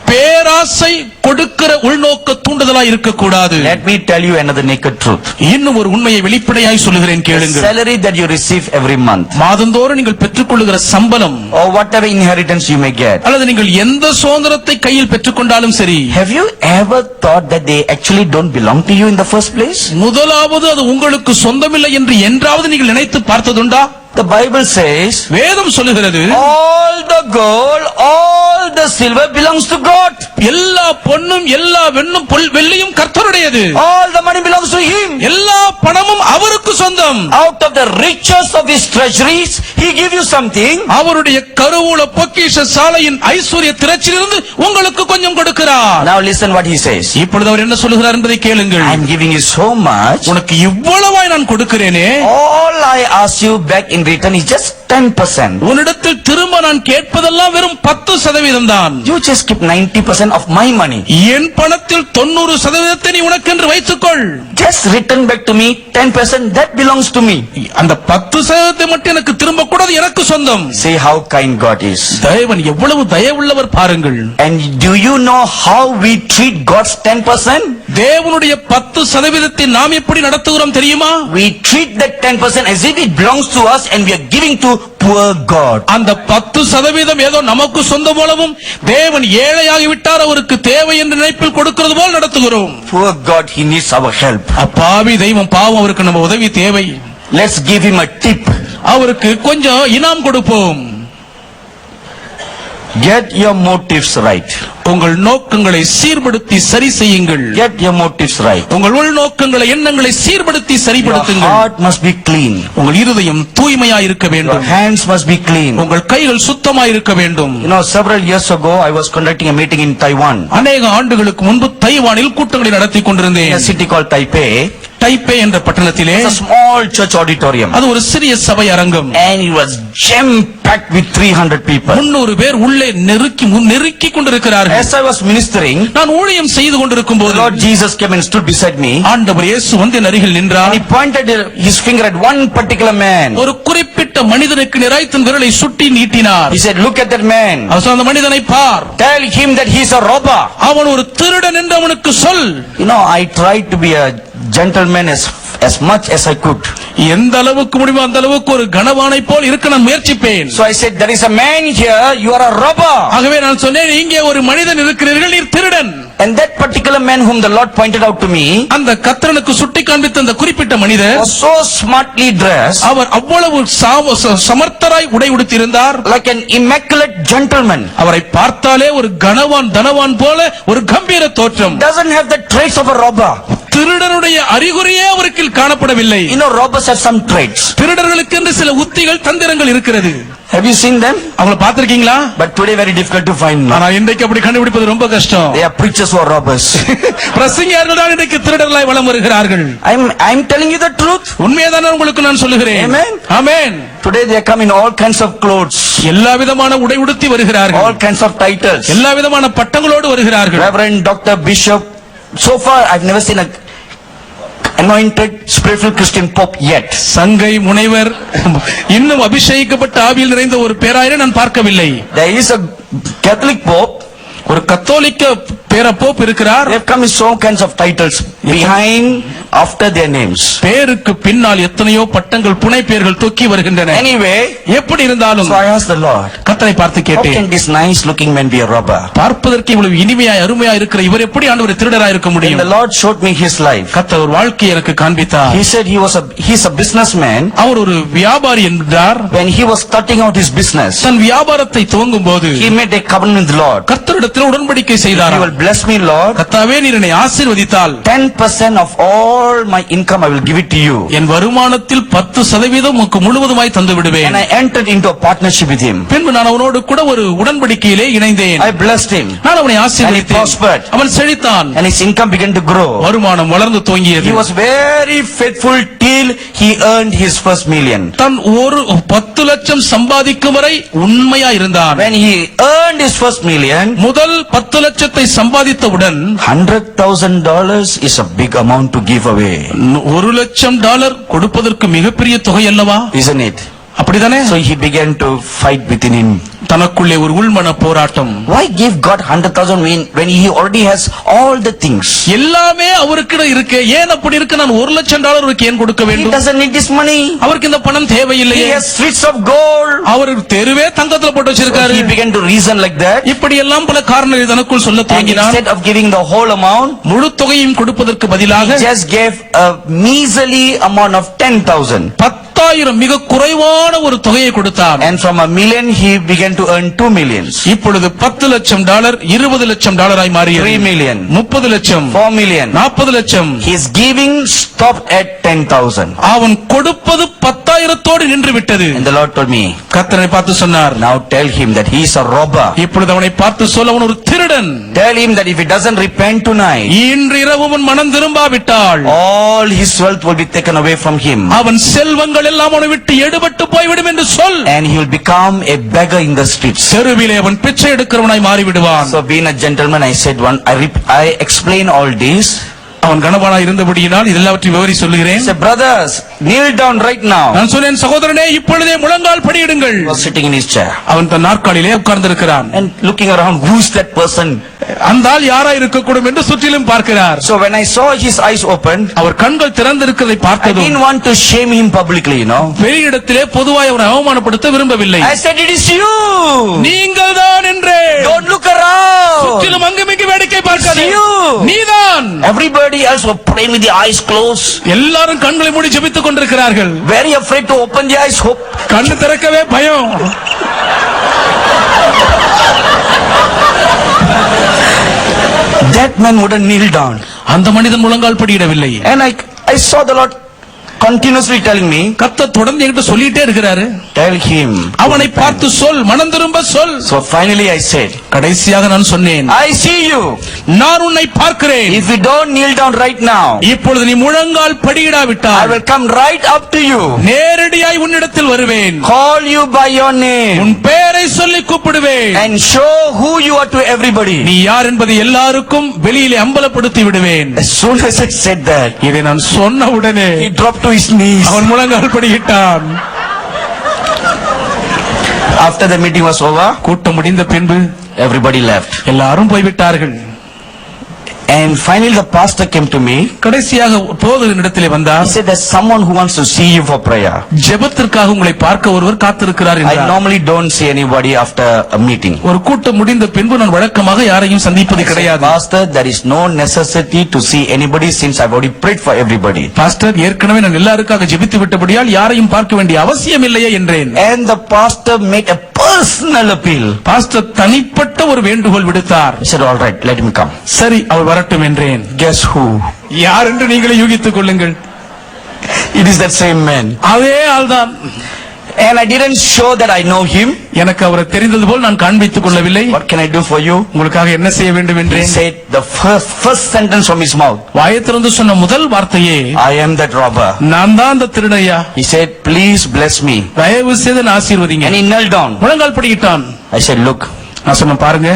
பேராசை கொடுக்கிற உள்நோக்க தூண்டுதலாய் இருக்கக்கூடாது. Let me tell you another naked truth. இன்னும் ஒரு உண்மையை வெளிப்படையாய் சொல்லுகிறேன், The கேளுங்கள். salary that you receive every month, மாதந்தோறும் நீங்கள் பெற்றுக்கொள்ளுகிற சம்பளம் or whatever inheritance you may get, அல்லது நீங்கள் எந்த சுதந்திரத்தை கையில் பெற்றுக்கொண்டாலும் சரி, have you ever thought that they actually don't belong to you in the first place? முதலாவது அது உங்களுக்கு சொந்தமில்லை என்று என்றாவது நீங்கள் நினைத்து பார்த்ததுண்டா? The Bible says, வேதம் சொல்லுகிறது, all the gold, all the silver belongs to God. எல்லா பொன்னும் எல்லா வெள்ளியும் கர்த்தருடையது. All the money belongs to Him. எல்லா பணமும் அவருக்கு சொந்தம். Out of the riches of His treasuries, He give you something. அவருடைய கருவூல பொக்கிஷ சாலையின் ஐஸ்வர்ய திரட்சியிலிருந்து உங்களுக்கு கொஞ்சம் கொடுக்கிறார். Now listen what He says. இப்பொழுது அவர் என்ன சொல்லுகிறார் என்பதை கேளுங்கள். I am giving you so much. உனக்கு இவ்வளவாய் நான் கொடுக்கிறேனே. All I asked you back in return is just 10%. உன்னிடத்தில் திரும்ப நான் கேட்பதெல்லாம் வெறும் 10% தான். You just keep 90% of my money. என் பணத்தில் 90% நீ உனக்கென்று வைத்துக்கொள். Just return back to me 10%, that belongs to me. அந்த 10% மட்டும் எனக்கு திரும்ப கூடாது, எனக்கு சொந்தம். See how kind God is. தேவன் எவ்வளவு தயவுள்ளவர் பாருங்கள். And do you know how we treat God's 10%? தேவனுடைய 10% நாம் எப்படி நடத்துகிறோம் தெரியுமா? We treat that 10% as if it belongs to us and we are giving to poor God. அந்த 10% ஏதோ நமக்கு சொந்த போலவும் தேவன் ஏழையாகி விட்டார், அவருக்கு தேவை என்ற நினைப்பில் கொடுக்கிறது போல் நடத்துகிறோம். Poor God, he needs our help. அப்பாவி தெய்வம் பாவம், அவருக்கு நம்ம உதவி தேவை. Let's give him a tip. அவருக்கு கொஞ்சம் இனாம் கொடுப்போம். Get your motives right. உங்கள் நோக்கங்களை சீர்படுத்தி சரி செய்யுங்கள். Get your motives right. உங்கள் உள்நோக்கங்களை எண்ணங்களை சீர்படுத்தி Your சரிபடுத்துங்கள். heart must be clean. உங்கள் இருதயம் தூய்மையா இருக்க Your வேண்டும். hands must be clean. உங்கள் கைகள் சுத்தமா இருக்க வேண்டும். You know, several years ago, I was conducting a meeting in Taiwan, அநேக ஆண்டுகளுக்கு முன்பு தைவானில் கூட்டங்களை நடத்தி in a கொண்டிருந்தேன். city called Taipei. டைப்பே என்ற பட்டணத்திலே It's a small church auditorium. அது ஒரு சிறிய சபை அரங்கம். And it was jam-packed with 300 people. 300 பேர் உள்ளே நெருக்கி கொண்டிருக்கிறார்கள். As I was ministering, நான் ஊழியம் செய்து கொண்டிருக்கும் the போது Lord Jesus came and stood beside me. ஆண்டவர் இயேசு வந்து என் அருகில் And நின்றார். he pointed his finger at one particular man. ஒரு குறிப்பிட்ட மனிதனுக்கு நேராய் தன் விரலை சுட்டி நீட்டினார். He said, look at that man. அவர் சொன்ன, அந்த மனிதனை பார், Tell him that he's a robber. அவன் ஒரு திருடன் என்று அவனுக்கு சொல். You know, I tried to be a gentleman as much as I could. எந்த அளவுக்கு முடியுமோ அந்த அளவுக்கு ஒரு கனவானை போல் இருக்க நான் முயற்சிப்பேன். So I said, there is a man here, you are a robber. ஆகவே நான் சொன்னேன், இங்கே ஒரு மனிதன் இருக்கிறீர்கள், நீர் திருடன். And that particular man whom the Lord pointed out to me அந்த கர்த்தனுக்கு சுட்டி காண்பித்த அந்த குறிப்பிட்ட மனிதர் was so smartly dressed, அவர் அவ்வளவு சமர்த்தராய் உடை உடுத்தியிருந்தார். like an immaculate gentleman. அவரை பார்த்தாலே ஒரு கனவான் தனவான் போல ஒரு கம்பீர தோற்றம். Doesn't have the traits of a robber. திருடனுடைய அறிகுறியே அவருக்கு காணப்படவில்லை. You know, robbers have some traits. திருடர்களுக்கு என்று சில உத்திகள் தந்திரங்கள் இருக்கிறது. Have you seen them? அவங்கள பார்த்திருக்கீங்களா? But today very difficult to find. ஆனா இன்றைக்கு அப்படி கண்டுபிடிப்பது ரொம்ப கஷ்டம். They are preachers who are robbers. பிரசங்கியார்கள் தான் இன்றைக்கு திருடர்களாய் வலம் வருகிறார்கள். I'm telling you the truth. உண்மையைதான் உங்களுக்கு நான் சொல்லுகிறேன். Amen. Amen. Today they come in all kinds of clothes, எல்லா விதமான உடை உடுத்தி வருகிறார்கள். all kinds of titles. எல்லா விதமான பட்டங்களோடு வருகிறார்கள். Reverend, Doctor, Bishop. So far I've never seen a anointed spiritual Christian pope yet. சங்கை முனைவர், இன்னும் அபிஷேகிக்கப்பட்ட ஆவியில் நிறைந்த ஒரு பேராயரை நான் பார்க்கவில்லை. There is a Catholic pope. ஒரு கத்தோலிக்க பேர போப் இருக்கிறார். They have come with so kinds of titles behind, after their names. பேருக்கு பின்னால் எத்தனையோ பட்டங்கள், புனை பெயர்கள் தொக்கி வருகின்றன. Anyway, எப்படி இருந்தாலும் so I asked the Lord, கர்த்தரை பார்த்து how கேட்டேன், can this nice looking man be a robber? பார்ப்பதற்கு இவ்வளவு இனிமையாய் அருமையாய் இருக்கிற இவர் எப்படி ஆண்டவர் திருடராய் இருக்க And முடியும்? the Lord showed me his life. கர்த்தர் ஒரு வாழ்க்கையை எனக்கு காண்பித்தார். He said he's a businessman. அவர் ஒரு வியாபாரி என்றார். When he was starting out his business, தன் வியாபாரத்தை துவங்கும் போது he made a covenant with the Lord. கர்த்தரிடத்தில் உடன்படிக்கை You செய்தார். will bless me, Lord. கர்த்தாவே, நீர் என்னை ஆசீர்வதித்தால் 10% of all my income I will give it to you. என் வருமானத்தில் 10% உமக்கு முழுவதுமாய் தந்து விடுவேன். And I entered into a partnership with him. பின்பு நான் அவனோடு கூட ஒரு உடன்படிக்கையிலே இணைந்தேன். I blessed him. நான் அவனை And he ஆசீர்வதித்தேன். prospered. அவன் செழித்தான். And his income began to grow. வருமானம் வளர்ந்து துவங்கியது. He was very faithful till he earned his first million. தன் ஒரு 10 லட்சம் சம்பாதிக்கும் வரை உண்மையா இருந்தான். When he earned his first million, முதல் 10 லட்சத்தை சம்பாதித்தவுடன் $100,000 is a big amount to give away, $1,00,000 கொடுப்பதற்கு மிகப்பெரிய தொகை அல்லவா? isn't it? அப்படிதானே? So he began to fight within him. தனக்குள்ளே ஒரு உள்மன போராட்டம். Why give God 100,000 when he already has all the things? எல்லாமே அவருக்கு இருக்கு, ஏன் அப்படி இருக்கு? நான் $1,00,000 அவருக்கு ஏன் கொடுக்க He வேண்டும்? doesn't need this money. அவருக்கு இந்த பணம் He தேவையில்லையே. has streets of gold. அவர் தெருவே தங்கத்துல போட்டு வச்சிருக்காரு. He began to reason like that. இப்படி எல்லாம் பல காரணங்கள் தனக்குள் சொல்ல And துவங்கினார். instead of giving the whole amount, முழு தொகையும் கொடுப்பதற்கு பதிலாக he just gave a measly amount of 10,000. 10,000 மிக குறைவான ஒரு தொகையை கொடுத்தார். And from $1 million, he began to earn $2 million. இப்பொழுது $10,00,000 $20,00,000 மாறியது. 3 million. 30 லட்சம், 4 million. 40 லட்சம். His giving stopped at 10,000. அவன் கொடுப்பது 10,000 நின்று விட்டது. And the Lord told me, கர்த்தரை பார்த்து சொன்னார், now tell him that he is a robber. இப்பொழுது அவனை பார்த்து சொல்ல, அவன் ஒரு திருடன். Tell him that if he doesn't repent tonight, இன்று இரவு அவன் மனம் திரும்பாவிட்டால் all his wealth will be taken away from him. அவன் செல்வங்கள் எல்லாம் அவனை விட்டு எடுபட்டு போய்விடும் என்று சொல். and he will become a beggar in the streets. தெருவிலே அவன் பிச்சை எடுக்கிறவனாய் மாறிவிடுவான். So being a gentleman, I said I explain all this. அவன் கணவனாய் இருந்தபடியினால் இதெல்லாவற்றையும் விவரி சொல்லுகிறேன். I said, brothers, kneel down right now. நான் சொன்னேன், சகோதரனே இப்பொழுதே முழங்கால் படியிடுங்கள். He was sitting in his chair அவன் தன் நாற்காலியிலே உட்கார்ந்திருக்கிறான். and looking around, who's that person? அந்த ஆள் யாரா இருக்கக்கூடும் என்று சுற்றிலும் பார்க்கிறார். So when I saw his eyes open, அவர் கண்கள் திறந்திருக்கிறதை I பார்த்ததும் didn't want to shame him publicly, வெளியிடத்திலே பொதுவாய் அவரை அவமானப்படுத்த விரும்பவில்லை. I said, it is you. நீங்கள் தான் என்றே. Don't look around. சுற்றிலும் அங்குமிங்கு வேடிக்கை பார்க்காதே. It's you. நீதான். Everybody else were praying with the eyes closed. எல்லாரும் கண்களை மூடி ஜெபித்துக் கொண்டிருக்கிறார்கள். Very afraid to open the eyes. Hope. கண்ணு திறக்கவே பயம். That man wouldn't kneel down. அந்த மனிதன் முழங்கால் படியிடவில்லை. And I saw the Lord continuously telling me, கர்த்தர் தொடர்ந்து என்கிட்ட சொல்லிட்டே இருக்கிறாரு. tell him. அவனை பார்த்து சொல், மனம் திரும்ப சொல். So finally I said, கடைசியாக நான் சொன்னேன், I see you. நான் உன்னை பார்க்கிறேன். If you don't kneel down right now, இப்பொழுது நீ முழங்கால் I படியிடாவிட்டால் will come right up to you, நேரடியாய் உன்னிடத்தில் வருவேன். call you by your name, உன் பெயரை சொல்லி கூப்பிடுவேன். and show who you are to everybody. நீ யார் என்பதை எல்லாருக்கும் வெளியிலே அம்பலப்படுத்தி விடுவேன். As soon as I said that, இதை நான் சொன்ன உடனே he dropped to his knees. அவன் முழங்கால் படியிட்டான். After the meeting was over, கூட்டம் முடிந்த பின்பு everybody left. எல்லாரும் போய்விட்டார்கள். And finally the pastor came to me. கடைசியாக போதகரிடத்திலே He வந்தார். said, there's someone who wants to see you for prayer. ஜெபத்திற்காக உங்களை பார்க்க ஒருவர் காத்திருக்கிறார் I என்றார். normally don't see anybody after a meeting. ஒரு கூட்டம் முடிந்த பின்பு நான் வழக்கமாக யாரையும் சந்திப்பது I said, கிடையாது. Pastor, there is no necessity to see anybody since I've already prayed for everybody. Pastor, ஏற்கனவே நான் எல்லாருக்காக ஜெபித்து விட்டபடியால் யாரையும் பார்க்க வேண்டிய அவசியம் இல்லையே என்றேன். And the pastor made a personal appeal. Pastor தனிப்பட்ட ஒரு வேண்டுகோள் விடுத்தார். I said, all right, let him come. சரி, அவர் வரட்டும் என்றேன். Guess who? யார் என்று நீங்களே யூகித்துக் கொள்ளுங்கள். It is that same man. அதே ஆள்தான். And I didn't show that I know him. எனக்கு அவரை தெரிந்தது போல் நான் காண்பித்துக் கொள்ளவில்லை. What can I do for you? உங்களுக்காக என்ன செய்ய வேண்டும் He என்றேன். said the first sentence from his mouth, வாயத்திலிருந்து சொன்ன முதல் வார்த்தையே, I am that robber. நான் தான் அந்த திருடையா. He said, please bless me. தயவு செய்து நான் ஆசீர்வதிங்க. And he knelt down. முழங்கால் படியிட்டான். I said, look, நான் சொன்ன, பாருங்க,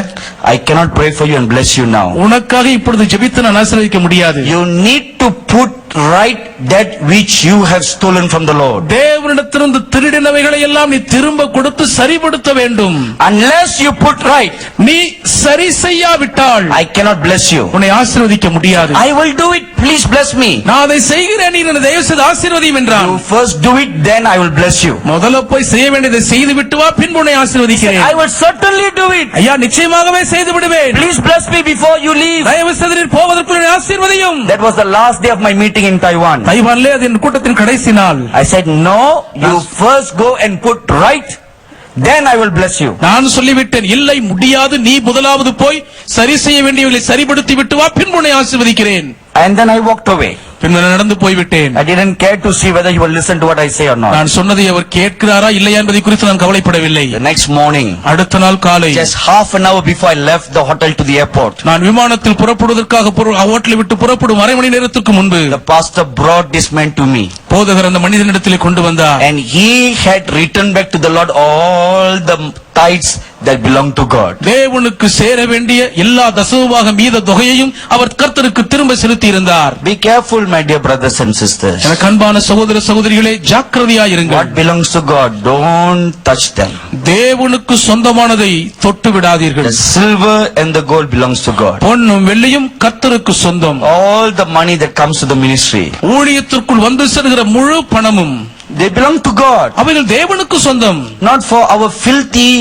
I cannot pray for you and bless you now. உனக்காக இப்பொழுது ஜெபித்து நான் ஆசீர்வதிக்க முடியாது. You need to put right that which you have stolen from the Lord. தேவனிடத்திலிருந்து திருடினவைகளை எல்லாம் நீ திரும்ப கொடுத்து சரிபடுத்த வேண்டும். Unless you put right, நீ சரி செய்யாவிட்டால் I cannot bless you. உன்னை ஆசீர்வதிக்க முடியாது. I will do it. Please bless me. நான் அதை செய்கிறேன், நீ என்னை தயவு செய்து ஆசீர்வதியும் என்றான். You first do it, then I will bless you. முதல்ல போய் செய்ய வேண்டியதை செய்து விட்டு வா, பின்பு உன்னை ஆசீர்வதிக்கிறேன். I will certainly do it. ஐயா, நிச்சயமாகவே செய்து விடுவேன். Please bless me before you leave. தயவு செய்து நீர் போவதற்கு என்னை ஆசீர்வதியும். That was the last day of my meeting in Taiwan. தைவானிலே அது என் கூட்டத்தின் கடைசி நாள். I said, no, you first go and put right, then I will bless you. நான் சொல்லிவிட்டேன், இல்லை முடியாது, நீ முதலாவது போய் சரி செய்ய வேண்டியவர்களை சரிபடுத்தி விட்டு வா, பின்பு உன்னை ஆசீர்வதிக்கிறேன். And then I walked away. பின்பு நான் நடந்து போய்விட்டேன். I didn't care to see whether he will listen to what I say or not. நான் சொன்னதை அவர் கேட்கிறாரா இல்லையா என்பதை குறித்து நான் கவலைப்படவில்லை. The next morning, அடுத்த நாள் காலை, just half an hour before I left the hotel to the airport, நான் விமானத்தில் புறப்படுவதற்காக ஹோட்டலை விட்டு புறப்படும் அரை மணி நேரத்துக்கு முன்பு the pastor brought this man to me. போதகர் அந்த மனிதனிடத்திலே கொண்டு வந்தார். And he had returned back to the Lord all the tithes that belong to God. தேவனுக்கு சேர வேண்டிய எல்லா தசமபாக மீத தொகையையும் அவர் கர்த்தருக்கு திரும்ப செலுத்தி இருந்தார். Be careful, my dear brothers and sisters. எனக்கு அன்பான சகோதர சகோதரிகளே, ஜாக்கிரதையாயிருங்கள். What belongs to God, don't touch them. தேவனுக்கு சொந்தமானதை தொட்டு விடாதீர்கள். The silver and the gold belongs to God. பொன்னும் வெள்ளியும் கர்த்தருக்கு சொந்தம். All the money that comes to the ministry, ஊழியத்திற்குள் வந்து செல்கிற முழு பணமும் they belong to God. அவைகள் தேவனுக்கு சொந்தம். Not for our filthy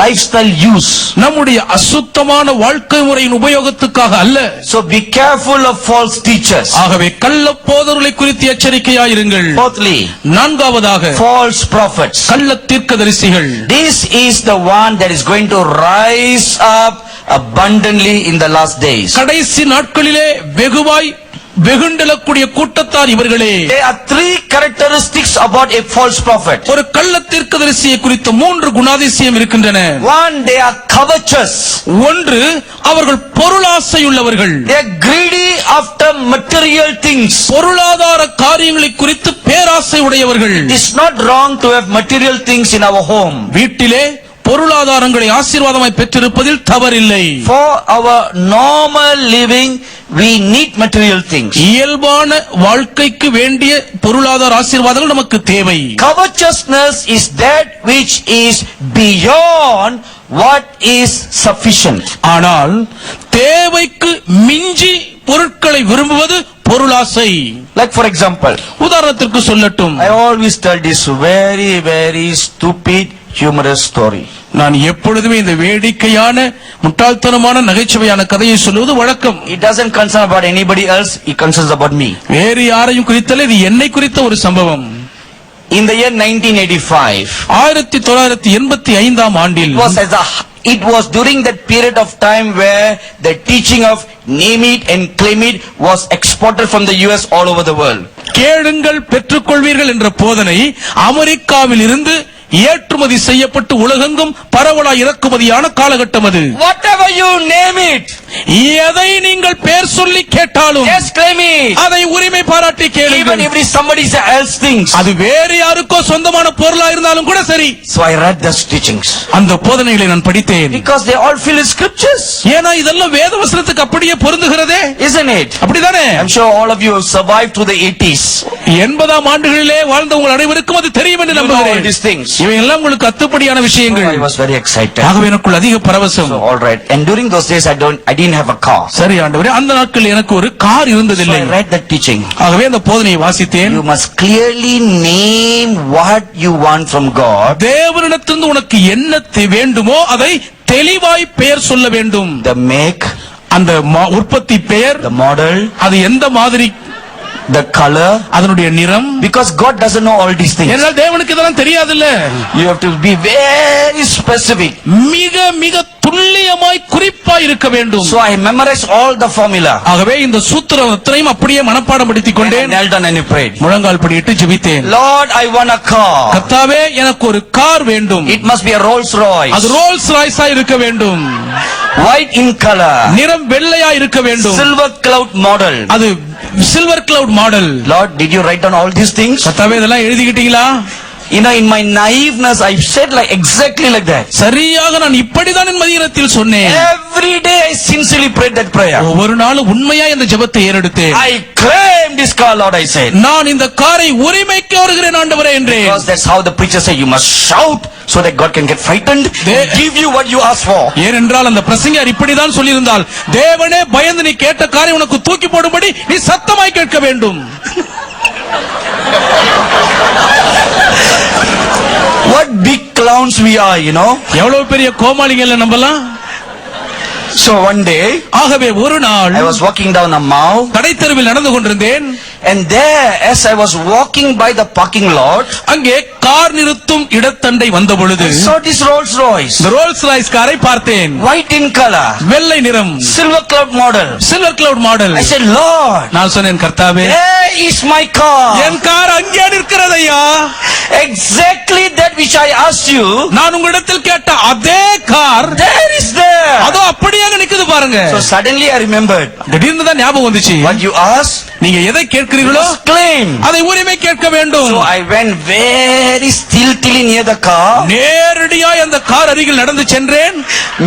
lifestyle use. நம்முடைய அசுத்தமான வாழ்க்கை முறையின் உபயோகத்துக்காக அல்ல. So be careful of false teachers. ஆகவே கள்ள போதகர்களை குறித்து எச்சரிக்கையாயிருங்கள். Fourthly, நான்காவதாக false prophets. கள்ள தீர்க்கதரிசிகள். This is the one that is going to rise up abundantly in the last days. கடைசி நாட்களிலே வெகுவாய் வெகுண்டெழக்கூடிய கூட்டத்தார் இவர்களே. There are three characteristics about a false prophet. ஒரு கள்ள தீர்க்கதரிசியை குறித்த 3 குணாதிசயம் இருக்கின்றன. One, they are covetous. ஒன்று, அவர்கள் பொருளாசையுள்ளவர்கள். They are greedy after material things. பொருளாதார காரியங்களை குறித்து பேராசை உடையவர்கள். It is not wrong to have material things in our home. வீட்டிலே பொருளாதாரங்களை ஆசீர்வாதமாய் பெற்றிருப்பதில் தவறில்லை. For our normal living, we need material things. இயல்பான வாழ்க்கைக்கு வேண்டிய பொருளாதார ஆசீர்வாதங்கள் நமக்கு தேவை. Covetousness is that which is beyond what is sufficient. ஆனால் தேவைக்கு மிஞ்சி பொருட்களை விரும்புவது பொருளாசை. Like for example, உதாரணத்திற்கு சொல்லட்டும், I always tell this very stupid humorous story. நான் எப்பொழுதுமே இந்த வேடிக்கையான முட்டாள்தனமான நகைச்சுவையான கதையை சொல்வது வழக்கம். It doesn't concern about anybody else, it concerns about me. வேறு யாரையும் குறித்தல்ல, இது என்னை குறித்த ஒரு சம்பவம். In the year 1985, 1985ஆம் ஆண்டில் it was during that period of time where the teaching of name it and claim it was exported from the US all over the world. கேளுங்கள் பெற்றுக்கொள்வீர்கள் என்ற போதனை அமெரிக்காவில் இருந்து ஏற்றுமதி செய்யப்பட்டு உலகெங்கும் பரவலாய் இறக்குமதியான காலகட்டம் அது. Whatever you name it, எதை நீங்கள் பெயர் சொல்லி கேட்டாலும், just claim it. அதை உரிமை பாராட்டி Even கேளுங்கள். if it is somebody else things. அது வேறு யாருக்கோ சொந்தமான பொருளா இருந்தாலும் கூட சரி. So I read those teachings. அந்த போதனைகளை நான் படித்தேன். Because they all fill the scriptures. ஏனா இதெல்லாம் வேத வசனத்துக்கு அப்படியே பொருந்துகிறதே. Isn't it? அப்படிதானே? I'm sure all of you have survived through the 80s. 80ஆம் ஆண்டுகளிலே வாழ்ந்த உங்கள் அனைவருக்கும் அது தெரியும் என்று You know all நம்புகிறேன். these things. இவையெல்லாம் உங்களுக்கு அத்துப்படியான So விஷயங்கள். I was very excited. ஆகவே எனக்குள் அதிக பரவசம். So all right. And during those days I didn't have a car. சரி ஆண்டவரே, அந்த நாட்களில் எனக்கு ஒரு கார் So இருந்ததில்லை. I read that teaching. ஆகவே அந்த போதனையை வாசித்தேன். You must clearly name what you want from God. தேவனிடத்திலிருந்து உனக்கு என்ன வேண்டுமோ அதை தெளிவாய் பெயர் சொல்ல வேண்டும். The make, அந்த உற்பத்தி பெயர், the model, அது எந்த மாதிரி, the color. அதனுடைய நிறம். Because God doesn't know all these things. ஏனால் தேவனுக்கு இதெல்லாம் தெரியாதுல்ல. You have to be very specific. மிக மிக துல்லியமாய் குறிப்பாய் இருக்க வேண்டும். So I memorized all the formula. ஆகவே இந்த சூத்திரம் அத்தனையும் அப்படியே மனப்பாடம் படித்துக் And I கொண்டேன். knelt down and I prayed. முழங்கால் படியிட்டு ஜெபித்தேன். Lord, I want a car. கர்த்தாவே, எனக்கு ஒரு கார் வேண்டும். It must be a Rolls Royce. அது ரோல்ஸ் ராய்ஸா இருக்க வேண்டும். White in color. நிறம் வெள்ளையா இருக்க வேண்டும். Silver cloud model. அது silver cloud model. Lord, did you write down all these things? கர்த்தாவே, இதெல்லாம் எழுதிக்கிட்டீங்களா? You know, in my naiveness, I said like exactly like that. சரியாக நான் இப்படிதான் என் மதியத்தில் சொன்னேன். Every day I sincerely prayed that prayer. ஒவ்வொரு நாளும் உண்மையா இந்த ஜெபத்தை ஏறெடுத்தேன். I claim this car, Lord, I said. நான் இந்த காரை உரிமைக்கு வருகிறேன் ஆண்டவரே என்றேன். Because that's how the preacher said, you must shout so that God can get frightened and give you what you ask for. ஏனென்றால் அந்த பிரசங்கியார் இப்படிதான் சொல்லியிருந்தால், தேவனே பயந்து நீ கேட்ட காரை உனக்கு தூக்கி போடும்படி நீ சத்தமாய் கேட்க வேண்டும். What big clowns we are, you know. எவ்வளவு பெரிய கோமாளிகள் நம்பலாம். So one day, ஆகவே ஒரு நாள் I was walking down a mall, கடைத்தெருவில் நடந்து கொண்டிருந்தேன். and there, as I was walking by the parking lot, அங்கே கார் நிறுத்தும் இடத்தண்டை வந்த பொழுது I saw this Rolls Royce, இந்த ரோல்ஸ் ராய்ஸ் காரை பார்த்தேன். white in color, வெள்ளை நிறம், silver cloud model. Silver cloud model. I said, Lord, நான் சொன்னேன், கர்த்தாவே, there is my car. N car அங்கே இருக்கிறதையா. Exactly that which I asked you, நான் உங்களிடத்தில் கேட்ட அதே கார் there is there. அதோ அப்படியே நிக்குது பாருங்க. So suddenly I remembered, திடீர்னு தான் ஞாபகம் வந்துச்சு. what you asked, நீங்க எதை கேட்கிறீர்களோ just claim. அதை உரிமை கேட்க வேண்டும். So I went very stiltily near the car, நேரடியாய் அந்த கார் அருகில் நடந்து சென்றேன்.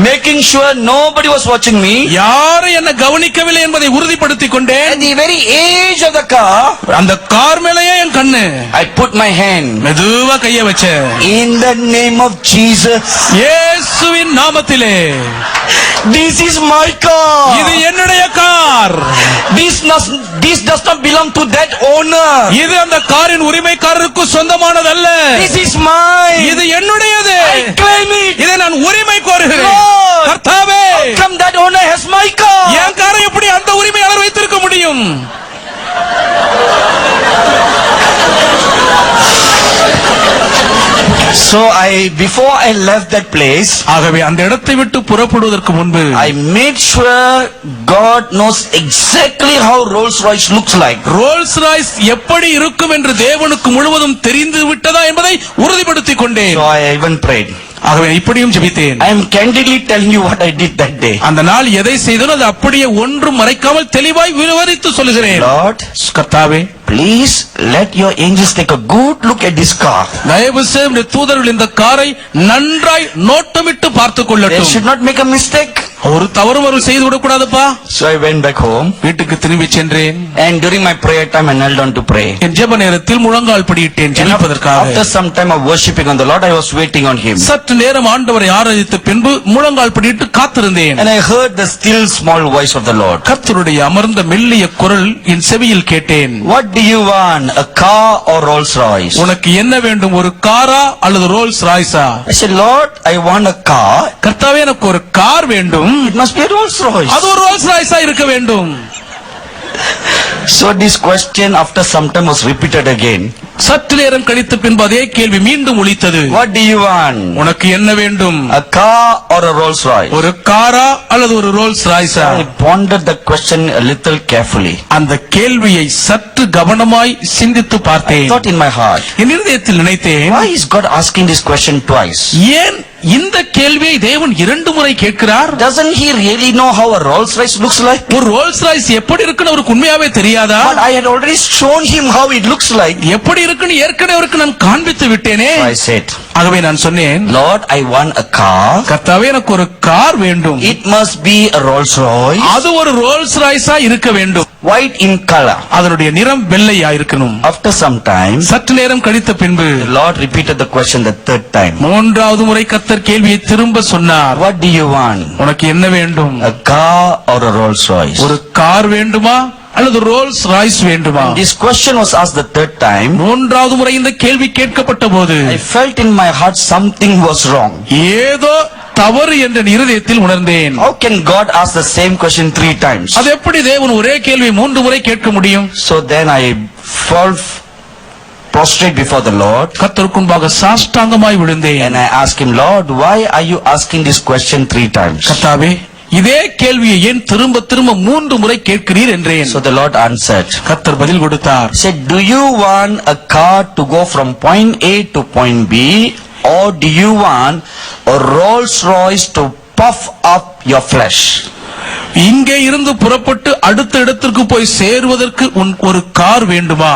making sure nobody was watching me. யாரும் என்ன கவனிக்கவில்லை என்பதை உறுதிப்படுத்திக் கொண்டேன். At the very edge of the car, அந்த கார் மேலேயே என் கண்ணு. I put my hand. மெதுவா கைய வச்சேன். In the name of Jesus, இயேசுவின் நாமத்திலே, this is my car. இது என்னுடைய car. This does not belong to that owner. இது அந்த காரின் உரிமைக்காரருக்கு சொந்தமானதல்ல. This is mine. இது என்னுடையது. I claim it. இதை நான் உரிமை கோருகிறேன். Lord, கர்த்தாவே, how come that owner has my car? என் காரை எப்படி அந்த உரிமையாளர் வைத்திருக்க முடியும்? So before I left that place, ஆகவே அந்த இடத்தை விட்டு புறப்படுவதற்கு முன்பு I made sure God knows exactly how Rolls Royce looks like. Rolls Royce எப்படி இருக்கும் என்று தேவனுக்கு முழுவதும் தெரிந்து விட்டதா என்பதை உறுதிப்படுத்திக் கொண்டேன். So I even prayed. ஆகவே இப்படியும் ஜெபித்தேன். I am candidly telling you what I did that day. அந்த நாள் எதை செய்தனோ அது அப்படியே ஒன்றும் மறைக்காமல் தெளிவாய் விவரித்து சொல்லுகிறேன். Lord, கர்த்தாவே, please let your angels take a good look at this car. தயவு செய்து தூதர்கள் இந்த காரை நன்றாய் நோட்டமிட்டு பார்த்துக் They கொள்ளட்டும். should not make a mistake. ஒரு தவறும் அவர்கள் செய்து விடக்கூடாதுப்பா. So I went back home. வீட்டுக்கு திரும்பி சென்றேன். And during my prayer time, I knelt down to pray. என் ஜெப நேரத்தில் முழங்கால் படியிட்டேன் ஜெபிப்பதற்காக. After some time of worshiping on the Lord, I was waiting on Him. சற்று நேரம் ஆண்டவரை ஆராதித்த பின்பு முழங்கால் படியிட்டு காத்திருந்தேன். And I heard the still small voice of the Lord. கர்த்தருடைய அமர்ந்த மெல்லிய குரல் என் செவியில் கேட்டேன். What do you want? A car or Rolls Royce? உனக்கு என்ன வேண்டும், ஒரு காரா அல்லது Rolle's ராய்ஸா? I said, Lord, I want a car. கர்த்தாவே, எனக்கு ஒரு கார் வேண்டும். It must be a Rolls Royce. அது ஒரு ரோல்ஸ் ராய்ஸா இருக்க வேண்டும். So this question after some time was repeated again. சற்று நேரம் கழித்த பின்பு அதே கேள்வி மீண்டும் ஒலித்தது. What do you want? உனக்கு என்ன வேண்டும், A car or a Rolls Royce? ஒரு காரா அல்லது ஒரு Rolle's ராய்ஸா? I pondered the question a little carefully. அந்த கேள்வியை சற்று கவனமாய் சிந்தித்து I பார்த்தேன். thought in my heart, என் இருதயத்தில் நினைத்தேன், why is God asking this question twice? ஏன் இந்த கேள்வியை தேவன் 2 முறை கேட்கிறார்? Doesn't He really know how a Rolls Royce looks like? ஒரு ரோல்ஸ் ராய்ஸ் எப்படி இருக்குன்னு அவருக்கு உண்மையாவே தெரியாதா? But I had already shown him how it looks like. எப்படி இருக்குன்னு ஏற்கனவே அவருக்கு நான் காண்பித்து விட்டேனே. So I said, ஆகவே நான் சொன்னேன், Lord, I want a car. கர்த்தாவே, எனக்கு ஒரு கார் வேண்டும். It must be a Rolls Royce. அது ஒரு ரோல்ஸ் ராய்ஸா இருக்க வேண்டும். White in color. அதனுடைய நிறம் வெள்ளையா இருக்கணும். After some time, சற்று நேரம் கழித்த பின்பு the Lord repeated the question the third time. 3வது முறை கர்த்தர் கேள்வியை திரும்ப சொன்னார். What do you want? உனக்கு என்ன வேண்டும், A car or a Rolls Royce? ஒரு கார் வேண்டுமா அல்லது ரோல்ஸ் ராய்ஸ் வேண்டுமா? This question was asked the third time. 3வது முறை இந்த கேள்வி கேட்கப்பட்ட போது I felt in my heart something was wrong. ஏதோ தவறு என்ற இருதயத்தில் உணர்ந்தேன். How can God ask the same question 3 times? அது எப்படி தேவன் ஒரே கேள்வியை 3 முறை கேட்க முடியும்? So then I fell prostrate before the Lord. கர்த்தருக்கு முன்பாக சாஷ்டாங்கமாய் விழுந்தேன். And I asked him, Lord, why are you asking this question 3 times? கர்த்தாவே, இதே கேள்வியை ஏன் திரும்ப திரும்ப 3 முறை கேட்கிறீர் என்றேன். So the Lord answered. கர்த்தர் பதில் கொடுத்தார். He said, do you want a car to go from point A to point B, or do you want a Rolls Royce to puff up your flesh? இங்கே இருந்து புறப்பட்டு அடுத்த இடத்திற்கு போய் சேருவதற்கு ஒரு கார் வேண்டுமா,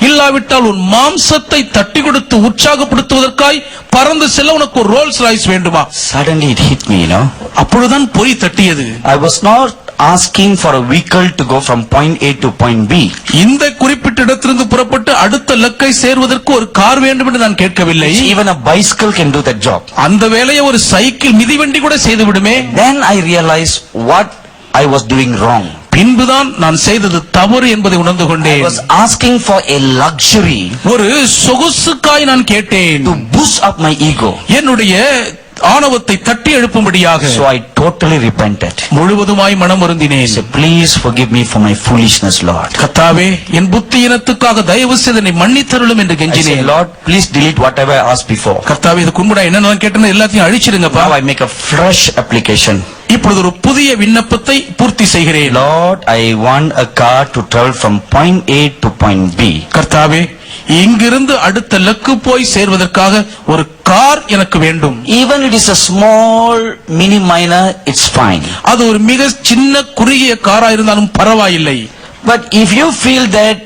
இல்லாவிட்டால் உன் மாம்சத்தை தட்டி கொடுத்து உற்சாகப்படுத்துவதற்காய் பறந்து செல்ல உனக்கு ஒரு ரோல்ஸ் ராய்ஸ் வேண்டுமா? Suddenly it hit me, அப்பொழுதுதான் பொறி தட்டியது. I was not asking for a vehicle to go from point A to point B. இந்த குறிப்பிட்ட இடத்திலிருந்து புறப்பட்டு அடுத்த இலக்கை சேருவதற்கு ஒரு கார் வேண்டும் என்று நான் கேட்கவில்லை. Even a bicycle can do that job. அந்த வேலையை ஒரு சைக்கிள் மிதிவண்டி கூட செய்து விடுமே. Then I realized what I was doing wrong. பின்புதான் நான் செய்தது தவறு என்பதை உணர்ந்து I கொண்டேன். was asking for a luxury ஒரு சொகுசுக்காய் நான் கேட்டேன். to boost up my ego. என்னுடைய ஆணவத்தை தட்டி எழுப்பும்படியாக. So I totally repented. முழுவதுமாய் மனம் வருந்தினேன். Say, please forgive me for my foolishness, Lord. கர்த்தாவே, என் புத்தியினத்துக்காக தயவு செய்து என்னை மன்னித்தருளும் என்று I said, கெஞ்சினேன். Lord, please delete whatever I asked before. கர்த்தாவே, இதுக்கு முன்னாடி என்ன கேட்டேன்னு எல்லாத்தையும் அழிச்சிடுங்கப்பா. Now I make a fresh application. இப்பொழுது ஒரு புதிய விண்ணப்பத்தை பூர்த்தி செய்கிறேன். Lord, I want a car to travel from point A to point B. கர்த்தாவே, இங்கிருந்து அடுத்த லக்கு போய் சேர்வதற்காக ஒரு கார் எனக்கு வேண்டும். Even it is a small mini minor, it's fine. அது ஒரு மிக சின்ன குறுகிய காரா இருந்தாலும் பரவாயில்லை. But if you feel that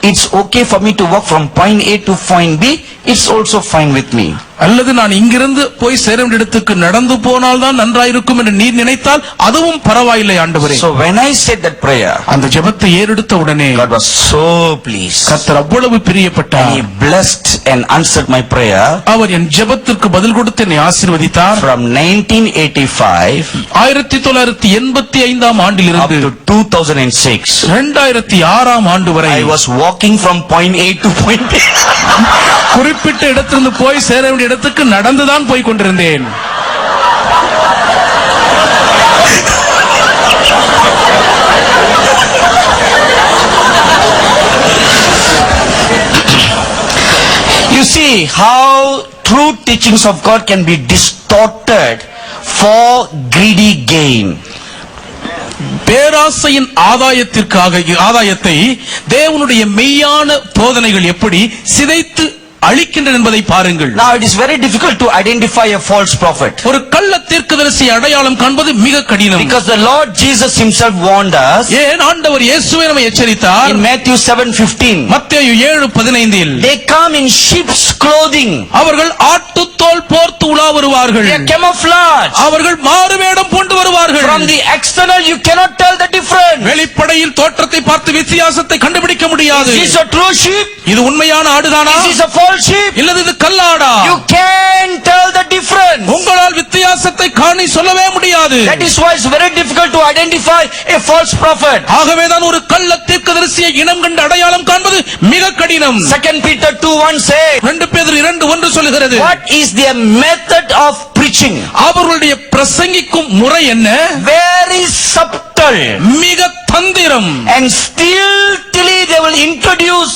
it's okay for me to walk from point A to point B, it's also fine with me. அல்லது நான் இங்கிருந்து போய் சேர வேண்டிய இடத்துக்கு நடந்து போனால் தான் நன்றாயிருக்கும் என்று நீர் நினைத்தால் அதுவும் பரவாயில்லை ஆண்டவரே. So when I said that prayer, அந்த ஜெபத்தை ஏறெடுத்த உடனே God was so pleased. கர்த்தர் அவ்வளவு பிரியப்பட்டார். He blessed and answered my prayer. அவர் என் ஜெபத்திற்கு பதில் கொடுத்து என்னை ஆசீர்வதித்தார். From 1985 1985 up ஆண்டிலிருந்து to 2006, 2006 ஆண்டு வரை I was walking from point A to point B. குறிப்பிட்ட இடத்திலிருந்து போய் சேர வேண்டிய இடத்துக்கு நடந்துதான் போய் கொண்டிருந்தேன். You see how true teachings of God can be distorted for greedy gain. பேராசையின் ஆதாயத்தை தேவனுடைய மெய்யான போதனைகள் எப்படி சிதைத்து அழிக்கின்றன என்பதை பாருங்கள். Now it is very difficult to identify a false prophet. ஒரு கள்ள தீர்க்கதரிசியை அடையாளம் காண்பது மிக கடினம். Because the Lord Jesus himself warned us. ஏன் ஆண்டவர் இயேசுவே நம்மை எச்சரித்தார். In Matthew 7:15. மத்தேயு 7:15. They come in sheep's clothing. அவர்கள் ஆட்டுத்தோல் போர்த்து உலா வருவார்கள். They are camouflage. அவர்கள் மாறுவேடம் பூண்டு வருவார்கள். From the external you cannot tell the difference. வெளிப்படையில் தோற்றத்தை பார்த்து வித்தியாசத்தை கண்டுபிடிக்க முடியாது. Is this a true sheep? இது உண்மையான ஆடுதானா? Is this a false sheep? இல்லது இது கல்லாடா? You can't tell the difference. உங்களால் வித்தியாசத்தை காணி சொல்லவே முடியாது. That is why it's very difficult to identify a false prophet. ஆகவேதான் ஒரு கள்ள தீர்க்கதரிசியை இனம் கண்டு அடையாளம் காண்பது மிக கடினம். 2 Peter 2:1 says, 2 பேதுரு 2:1 சொல்கிறது. what is their method of preaching? அவர்களுடைய பிரசங்கிக்கும் முறை என்ன? Very subtle. மிக தந்திரம். And stiltly they will introduce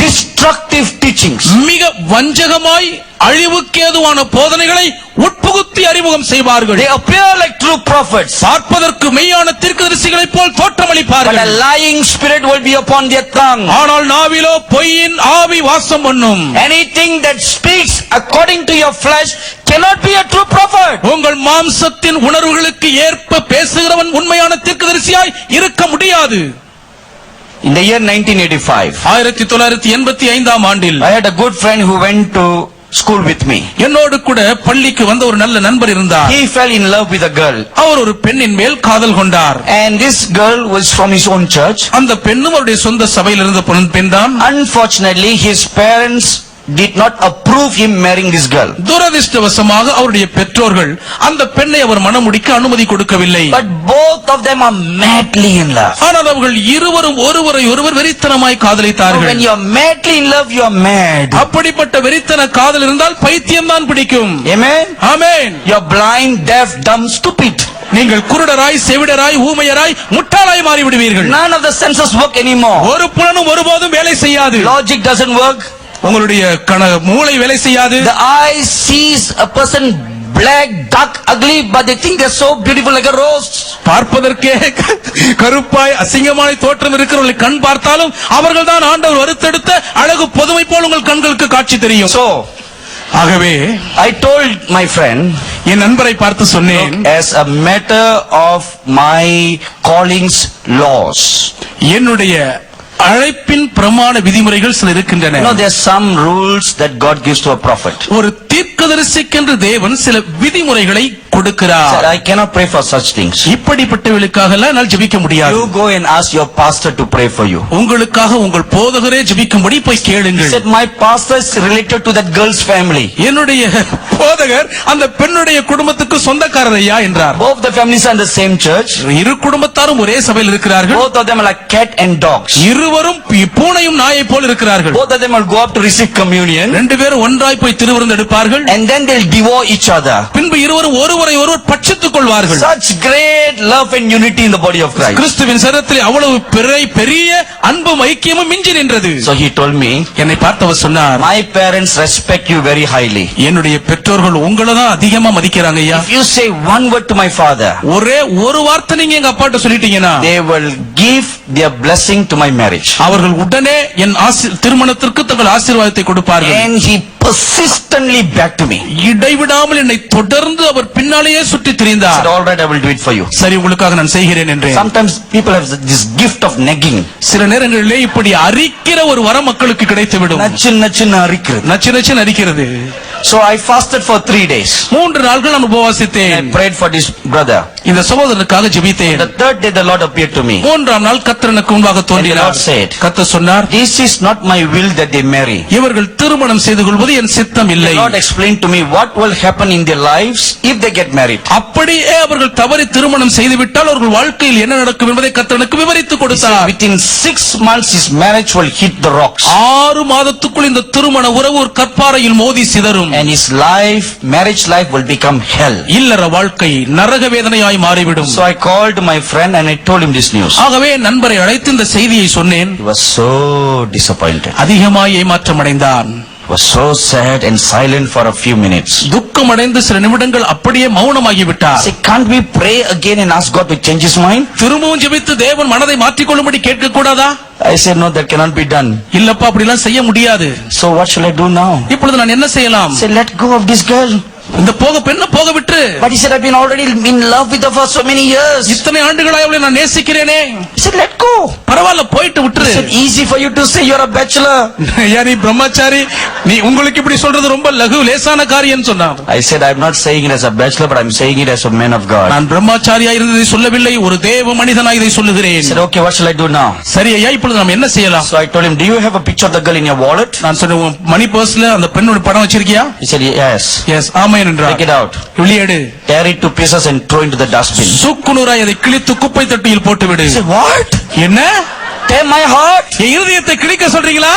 destructive teachings. மிக வஞ்சகமாய் அழிவுக்கேதுவான போதனைகளை உட்புகுத்தி அறிமுகம் செய்வார்கள். They appear like true prophets. பார்ப்பதற்கு மெய்யான தீர்க்கதரிசிகளைப் போல் But தோற்றமளிப்பார்கள். a lying spirit will be upon their tongue. ஆனால் நாவிலோ பொய்யின் ஆவி வாசம் பண்ணும். Anything that speaks according to your flesh cannot be a true prophet. உங்கள் மாம்சத்தின் உணர்வுகளுக்கு ஏற்ப பேசுகிறவன் உண்மையான தீர்க்கதரிசியாய் இருக்க முடியாது. In the year 1985, 1985 ஆண்டில் I had a good friend who went to school with me. என்னோடு கூட பள்ளிக்கு வந்த ஒரு நல்ல நண்பர் இருந்தார். He fell in love with a girl. அவர் ஒரு பெண்ணின் மேல் காதல் கொண்டார். And this girl was from his own church. அந்த பெண்ணும் அவருடைய சொந்த சபையில் இருந்த பெண் தான். Unfortunately, his parents did not approve him marrying this girl. துரதிர்ஷ்டவசமாக அவருடைய பெற்றோர்கள் அந்த பெண்ணை அவர் மணமுடிக்க அனுமதி கொடுக்கவில்லை. But both of them are madly in love. ஆனால் அவர்கள் இருவரும் ஒருவர் வெறித்தனமாய் காதலித்தார்கள். When you are madly in love, you are mad. அப்படிப்பட்ட வெறித்தன காதல் இருந்தால் பைத்தியம் தான் பிடிக்கும். Amen. Amen. You are blind, deaf, dumb, stupid. நீங்கள் குருடராய், செவிடராய், ஊமையராய், முட்டாளாய் மாறி விடுவீர்கள். None of the senses work anymore. ஒரு புலனும் ஒருபோதும் வேலை செய்யாது. Logic doesn't work. உங்களுடைய மூளை வேலை செய்யாது. The eye sees a person black, dark, ugly, but they think they're so beautiful like a rose. பார்ப்பதற்கே கருப்பாய் அசிங்கமான தோற்றம் இருக்கிறவர்களை கண் பார்த்தாலும் அவர்கள் தான் ஆண்டவர் வறுத்தெடுத்த அழகு பொதுமை போல் உங்கள் கண்களுக்கு காட்சி தெரியும். So, ஆகவே I told my friend, என் நண்பரை பார்த்து சொன்னேன், as a matter of my callings laws, என்னுடைய அழைப்பின் பிரமாண விதிமுறைகள் சில இருக்கின்றன. there are some rules that God gives to a prophet. ஒரு தீர்க்கதரிசிக்கென்று தேவன் சில விதிமுறைகளை கொடுக்கிறார். Sir, I cannot pray for such things. இப்படிப்பட்டவர்களுக்காக என்னால் ஜெபிக்க முடியாது. You go and ask your pastor to pray for you. உங்களுக்காக உங்கள் போதகரே ஜெபிக்கும்படி போய் He கேளுங்கள். said, my pastor is related to that girl's family. என்னுடைய போதகர் அந்த பெண்ணுடைய குடும்பத்துக்கு சொந்தக்காரர் ஐயா என்றார். Both the families are in the same church. இரு குடும்பத்தாரும் ஒரே சபையில் இருக்கிறார்கள். Both of them are like cat and dogs. இருவரும் பூனையும் நாயை போல் இருக்கிறார்கள். Both of them will go up to receive communion. ரெண்டு பேரும் ஒன்றாய் போய் திருவிருந்து எடுப்பார்கள். And then they'll devour each other. பின்பு இருவரும் ஒருவரை ஒருவர் பட்சித்துக் கொள்வார்கள். Such great love and unity in the body of Christ. கிறிஸ்துவின் சரீரத்தில் அவ்வளவு பெரிய அன்பும் ஐக்கியமும் மிஞ்சி நின்றது. So he told me, என்னை பார்த்தவர் சொன்னார், my parents respect you very highly. என்னுடைய பெற்றோர்கள் உங்களை தான் அதிகமா மதிக்கிறாங்க ஐயா. If you say one word to my father, ஒரே ஒரு வார்த்தை நீங்க எங்க அப்பாட்ட சொல்லிட்டீங்கன்னா, they will give their blessing to my marriage. அவர்கள் உடனே என் திருமணத்திற்கு தங்கள் ஆசீர்வாதத்தை கொடுப்பார்கள். And he persistently back to me. இடைவிடாமல் என்னை தொடர்ந்து அவர் பின்னாலேயே சுற்றி திரிந்தார். Said, all right, I will do it for you. சரி, உங்களுக்காக நான் செய்கிறேன் என்றேன். Sometimes people have this gift of nagging. சில நேரங்களிலே இப்படி அரிக்கிற ஒரு வரம் மக்களுக்கு கிடைத்துவிடும். நச்சு அரிக்கிறது. நச்சு அரிக்கிறது. So I fasted for 3 days. 3 நாட்கள் நான் உபவாசித்தேன். I prayed for this brother. இந்த சகோதரனுக்காக ஜெபித்தேன். The third day the Lord appeared to me. 3ஆம் நாள் கர்த்தர் எனக்கு முன்பாக And the தோன்றினார். Lord said, கர்த்தர் சொன்னார், this is not my will that they marry. இவர்கள் திருமணம் செய்து கொள்வது என் சித்தம் இல்லை. The Lord explained to me what will happen in their lives if they get married. அப்படியே அவர்கள் தவறி திருமணம் செய்துவிட்டால் அவர்கள் வாழ்க்கையில் என்ன நடக்கும் என்பதை கர்த்தர் எனக்கு விவரித்து கொடுத்தார். Within 6 months his marriage will hit the rocks. 6 மாதத்துக்குள் இந்த திருமண உறவு ஒரு கற்பாறையில் மோதி சிதறும். And his marriage life will become hell. இல்லற வாழ்க்கை நரக வேதனையாய் மாறிவிடும். So I called my friend and I told him this news. ஆகவே நண்பரை அழைத்து இந்த செய்தியை சொன்னேன். He was so disappointed. அதிகமாய் ஏமாற்றம் அடைந்தான். was so sad and silent for a few minutes. துக்கம் அடைந்து சில நிமிடங்கள் அப்படியே மௌனமாகி I விட்டார். said, can't we pray again and ask God to change his mind? திரும்பவும் ஜெபித்து தேவன் மனதை மாற்றிக்கொள்ளும்படி கேட்க கூடாதா? I said, no, that cannot be done. இல்லப்பா, அப்படிலாம் செய்ய முடியாது. So what shall I do now? இப்பொழுது நான் என்ன செய்யலாம்? I said, let go of this girl. இந்த பெண்ணை போக விட்டு. But he said, I've been already in love with her for so many years. இத்தனை ஆண்டுகளாய் அவளை நான் நேசிக்கிறேனே. He said, let go. பரவாயில்ல, போயிட்டு விட்டுரு. He said, easy for you to say you're a bachelor. ஐயா, நீ பிரம்மச்சாரி, நீ உங்களுக்கு இப்படி சொல்றது ரொம்ப லேசான காரியம் சொன்னான். I said, I'm not saying it as a bachelor, but I'm saying it as a man of God. நான் பிரம்மச்சாரியா இருந்ததை சொல்லவில்லை, ஒரு தேவ மனிதனாய் இதை He சொல்லுகிறேன். said, okay, what shall I do now? சரி ஐயா, இப்பொழுது நாம் என்ன செய்யலாம்? So I told him, do you have a picture of the girl in your wallet? நான் சொன்னேன், உன் மணி பர்ஸ்ல அந்த பெண்ணோட படம் வச்சிருக்கியா? He said, yes. எஸ், ஆமென் என்றார். Take it out. வெளியேடு. Tear it to pieces and throw into the dustbin. சுக்குநூறாய் அதை கிழித்து குப்பை தொட்டியில் போட்டு விடு. He said, what? என்ன? Tear my heart? என் இருதயத்தை கிழிக்க சொல்றீங்களா?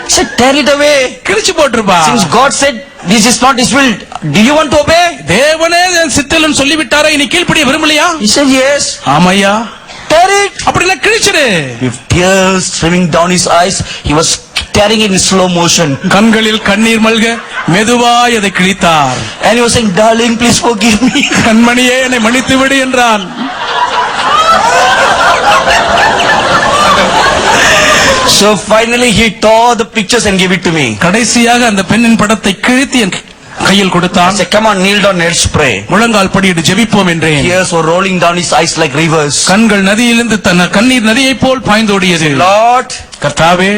He said, tear it away. கிழிச்சு போட்டுருப்பா. Since God said, this is not his will, do you want to obey? தேவனே என் சித்தலன்னு சொல்லிவிட்டாரே, நீ கீழ்ப்படிய விரும்பலையா? He said, yes. ஆமையா. Tear it. அப்படின்னா கிழிச்சிடு. With tears streaming down his eyes, he was tearing it in slow motion. கண்களில் கண்ணீர் மல்க மெதுவாய் அதை கிழித்தார். And he was saying, darling, please forgive me. கண்மணியே, என்னை மன்னித்து விடு என்றான். So finally he tore the pictures and gave it to me. கடைசியாக அந்த பெண்ணின் படத்தை கிழித்து என் கையில் I கொடுத்தான். said, come on, kneel down, let's pray. முழங்கால் படியிட்டு ஜெபிப்போம் என்றேன். Tears were rolling down his eyes like rivers. கண்கள் நதியிலிருந்து தன் கண்ணீர் நதியைப் போல் பாய்ந்தோடியது. Lord, கர்த்தாவே,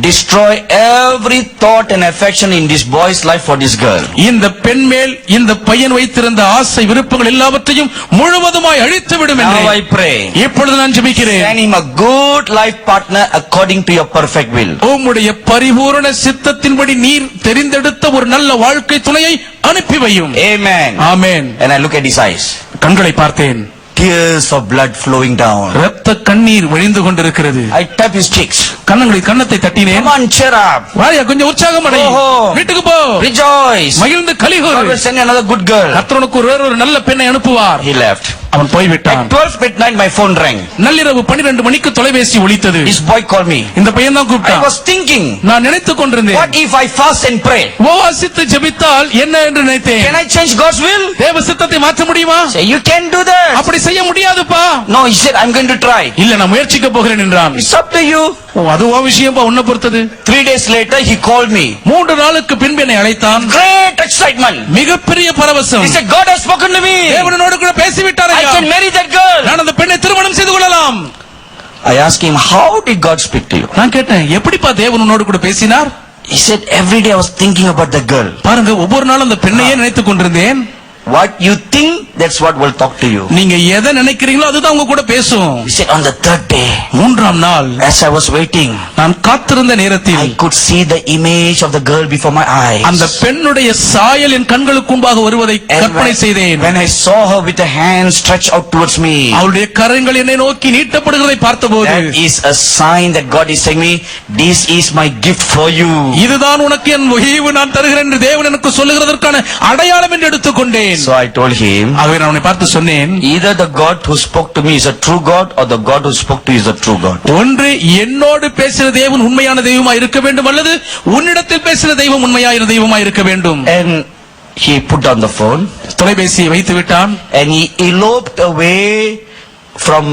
destroy every thought and affection in this boy's life for this girl. இந்த பெண் மேல் இந்த பையன் வைத்திருந்த ஆசை விருப்பங்கள் எல்லாவற்றையும் முழுவதுமாய் அழித்து விடும் Now I என்றேன். pray. இப்பொழுது நான் ஜெபிக்கிறேன். Send him a good life partner according to your perfect will. உம்முடைய பரிபூரண சித்தத்தின்படி நீர் தெரிந்தெடுத்த ஒரு நல்ல வாழ்க்கை துணையை அனுப்பி வையும். Amen. Amen. And I look at his eyes. கண்களை பார்த்தேன். Tears of blood flowing down. இரத்த கண்ணீர் வழிந்து கொண்டிருக்கிறது. I tap his cheeks. கன்னத்தை தட்டினேன். Come on, cheer up. வாயா, கொஞ்சம் உற்சாகம் அடை. ஓஹோ. வீட்டுக்கு போ. Rejoice. மகிழ்ந்து God கலிகூர். will send you another good girl. கர்த்தர் உனக்கு ஒரு நல்ல பெண்ணை அனுப்புவார். He left. அவன் போய்விட்டான். At 12 midnight my phone rang. நள்ளிரவு 12 மணிக்கு தொலைபேசி ஒலித்தது. His boy called me. இந்த பையன் தான் I கூப்பிட்டான். was thinking, நான் நினைத்துக் கொண்டிருந்தேன், what if I fast and pray? உபவாசித்து ஜெபித்தால் என்ன என்று நினைத்தேன். Can I change God's will? தேவ சித்தத்தை மாற்ற முடியுமா? Say, you can do that. அப்படி செய்ய முடியாதுப்பா. No, he said, I'm going to try. இல்ல, நான் முயற்சிக்க போகிறேன் என்றான். It's up to you. அதுவா விஷயம்பா, உன்னை பொறுத்தது. 3 days later, he called me. 3 நாளுக்கு பின்பு என்னை அழைத்தான். Great excitement. மிகப்பெரிய பரவசம். He said, God has spoken to me. தேவனோடு கூட பேசிவிட்டார். I can marry that girl. நான் அந்த பெண்ணை திருமணம் செய்து கொள்ளலாம். I asked him, how did God speak to you? நான் கேட்டேன், எப்படிப்பா தேவன் உன்னோடு கூட பேசினார்? He said, every day I was thinking about the girl. பாருங்க, ஒவ்வொரு நாளும் அந்த பெண்ணையே நினைத்துக் கொண்டிருந்தேன். What you think, that's what will talk to you. நீங்க எதை நினைக்கிறீங்களோ அதுதான் உங்க கூட பேசும். He said, on the 3rd day, 3ஆம் நாள், as I was waiting, நான் காத்திருந்த நேரத்தில் I could see the image of the girl before my eyes. அந்த பெண்ணுடைய சாயல் என் கண்களுக்கு முன்பாக வருவதை And கற்பனை செய்தேன். when I saw her with a hand stretched out towards me, அவளுடைய கரங்கள் என்னை நோக்கி நீட்டப்படுகிறதை பார்த்தபோது, that is a sign that God is saying me, this is my gift for you. இதுதான் உனக்கு என் ஈவு நான் தருகிறேன் என்று தேவன் எனக்கு சொல்லுகிறதற்கான அடையாளம் என்று எடுத்துக்கொண்டேன். So I told him, ஆகவே நான் அவனை பார்த்து சொன்னேன், either the God who spoke to me is a true God or the God who spoke to you is a true God. ஒன்று என்னோடு பேசின தேவன் உண்மையான தெய்வமா இருக்க வேண்டும், அல்லது உன்னிடத்தில் பேசின தெய்வம் உண்மையான தெய்வமா இருக்க வேண்டும். And he put down the phone, தொலைபேசியை வைத்து விட்டான். and he eloped away from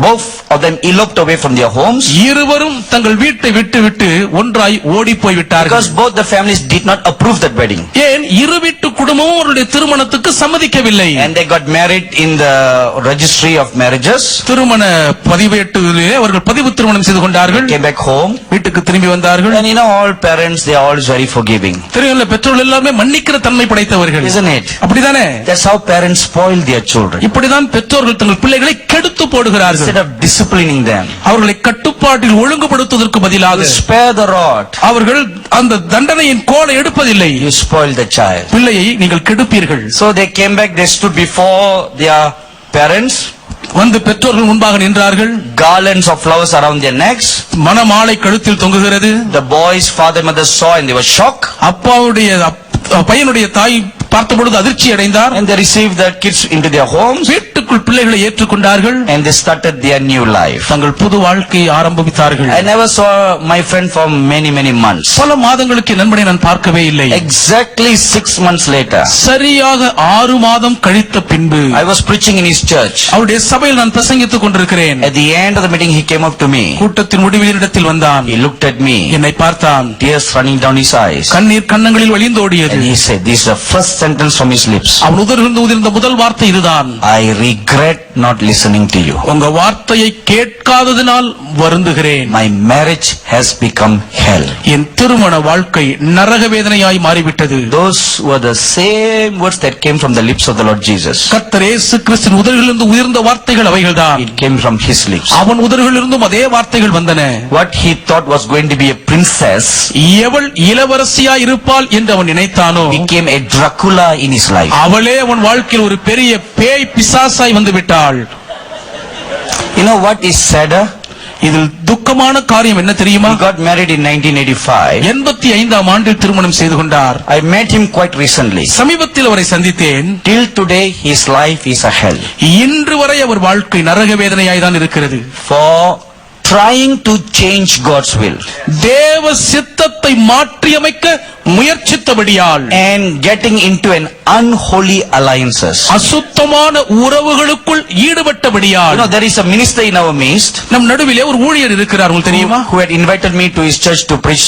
both of them eloped away from their homes, இருவரும் தங்கள் வீட்டை விட்டு ஒன்றாய் ஓடி போய் விட்டார்கள். because both the families did not approve that wedding. ஏன்? இரு வீட்டு குடும்பமும் அவருடைய திருமணத்துக்கு சம்மதிக்கவில்லை. And they got married in the registry of marriages. திருமண பதிவேட்டிலே அவர்கள் பதிவு திருமணம் செய்து கொண்டார்கள். Came back home, வீட்டுக்கு திரும்பி வந்தார்கள். and all parents, they are always very forgiving, தெரியல, பெற்றோர்கள் எல்லாமே மன்னிக்கிற தன்மை படைத்தவர்கள். isn't it? அப்படிதானே? That's how parents spoil their children. இப்படிதான் பெற்றோர்கள் தங்கள் பிள்ளைகளை கெடுத்து போடுகிறார்கள். Instead of disciplining them, அவர்களை கட்டுப்பாட்டில் ஒழுங்குபடுத்துவதற்கு பதிலாக you spare the rod, அவர்கள் அந்த தண்டனையின் கோலை எடுப்பதில்லை. you spoil the child. பிள்ளையை நீங்கள் கெடுப்பீர்கள். So they came back, they stood before their parents, வந்து பெற்றோர்கள் முன்பாக நின்றார்கள். garlands of flowers around their necks. மணமாலை கழுத்தில் தொங்குகிறது. The boy's father and mother saw and they were shocked, பையனுடைய தாய் பார்த்தபொழுது அதிர்ச்சி அடைந்தார். and they received the kids into their homes. வீட்டுக்குள் கிறிஸ்துவுக்குள் பிள்ளைகளை ஏற்றுக்கொண்டார்கள். and they started their new life. தங்கள் புது வாழ்க்கையை ஆரம்பித்தார்கள். I never saw my friend for many months. பல மாதங்களுக்கு நண்பனை நான் பார்க்கவே இல்லை. Exactly 6 months later, சரியாக 6 மாதம் கழித்த பின்பு I was preaching in his church. அவருடைய சபையில் நான் பிரசங்கித்துக் கொண்டிருக்கிறேன். At the end of the meeting, he came up to me. கூட்டத்தின் முடிவில் இடத்தில் வந்தான். He looked at me, என்னை பார்த்தான். tears running down his eyes. கண்ணீர் கன்னங்களில் வழிந்தோடியது. And he said, this is the first sentence from his lips. அவன் உதிர்ந்து உதிர்ந்த முதல் வார்த்தை இதுதான். I regret not listening to you. உங்க வார்த்தையை கேட்காததினால் வருந்துகிறேன். My marriage has become hell. என் திருமண வாழ்க்கை நரக வேதனையாய் மாறிவிட்டது. Those were the same words that came from the lips of the Lord Jesus. கர்த்தர் இயேசு கிறிஸ்துவின் உதடுகளிலிருந்து உதிர்ந்த வார்த்தைகள் அவைகள்தான். It came from his lips. அவன் உதடுகளிலிருந்தும் அதே வார்த்தைகள் வந்தன. What he thought was going to be a princess எவள் இளவரசியாய் இருப்பாள் என்று அவன் நினைத்தானோ became a Dracula in his life. அவளே அவன் வாழ்க்கையில் ஒரு பெரிய பேய் பிசாசாய் வந்து விட்டாள். You know what is sadder? இதில் துக்கமான காரியம் என்ன தெரியுமா? He got married in 1985. 85ஆம் ஆண்டில் திருமணம் செய்து கொண்டார். I met him quite recently. சமீபத்தில் அவரை சந்தித்தேன். Till today his life is a hell. இன்று வரை அவர் வாழ்க்கை நரக வேதனையாய் தான் இருக்கிறது. For trying to change God's will தேவ சித்தத்தை மாற்றியமைக்க முயற்சித்தபடியால் and getting into an unholy alliances. அசுத்தமான உறவுகளுக்குள் You ஈடுபட்டபடியால் know, there is a minister in our midst நம் நடுவிலே ஒரு ஊழியர் இருக்கிறார். உங்களுக்கு தெரியுமா? who had invited me to his church to preach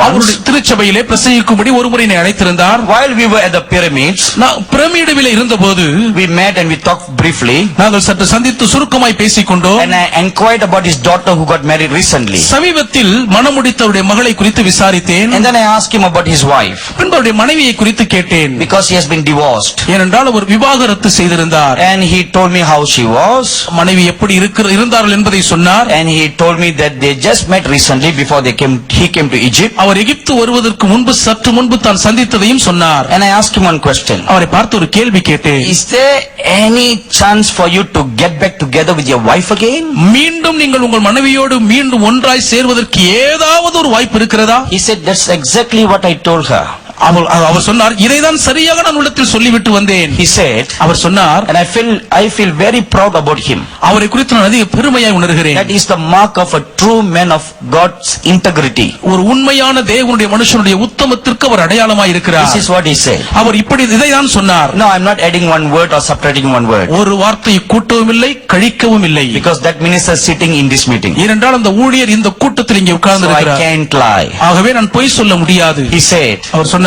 அவருடைய once. திருச்சபையிலே பிரசங்கிக்கும்படி ஒரு முறை என்னை அழைத்திருந்தார். While we were at the pyramids, நான் பிரமிடுவிலே இருந்தபோது we met and we talked briefly. நாங்கள் சற்று சந்தித்து சுருக்கமாய் பேசிக்கொண்டோம். And I inquired about his daughter who got married recently. சமீபத்தில் மணமுடித்தவருடைய மகளை குறித்து விசாரித்தேன். And then I asked him about his wife பின்பு அவருடைய மனைவியை குறித்து கேட்டேன். because he has been divorced. ஏனென்றால் அவர் விவாகரத்து செய்திருந்தார். And he told me how she was. மனைவி எப்படி இருந்தார்கள் என்பதை சொன்னார். And he told me that they just met recently before he came to Egypt. அவர் எகிப்து வருவதற்கு முன்பு சற்று முன்பு தான் சந்தித்ததையும் சொன்னார். And I asked him one question. அவரை பார்த்து ஒரு கேள்வி கேட்டேன். Is there any chance for you to get back together with your wife again? மீண்டும் நீங்கள் உங்கள் மனைவியோடு மீண்டும் ஒன்றாய் சேர்வதற்கு ஏதாவது ஒரு வாய்ப்பு இருக்கிறதா? He said, that's exactly what I told her. அவர் சொன்னார், இதைதான் சரியாக நான் உள்ளத்தில் சொல்லிவிட்டு வந்தேன். He said, அவர் சொன்னார், and I feel very proud about him. அவரை குறித்து நான் அதிக பெருமையாய் உணர்கிறேன். That is the mark of a true man of God's integrity. ஒரு உண்மையான தேவனுடைய மனுஷனுடைய உத்தமத்திற்கு அவர் அடையாளமாய் இருக்கிறார். This is what he said. அவர் இப்படி இதைதான் சொன்னார். No, I'm not adding one word or subtracting one word. ஒரு வார்த்தையை கூட்டவும் இல்லை கழிக்கவும் இல்லை. Because that minister is sitting in this meeting. ஏனென்றால் அந்த ஊழியர் இந்த கூட்டத்தில் இங்கே உட்கார்ந்து So I இருக்கிறார். can't lie. ஆகவே நான் பொய் சொல்ல முடியாது. He said, அவர் சொன்னார்,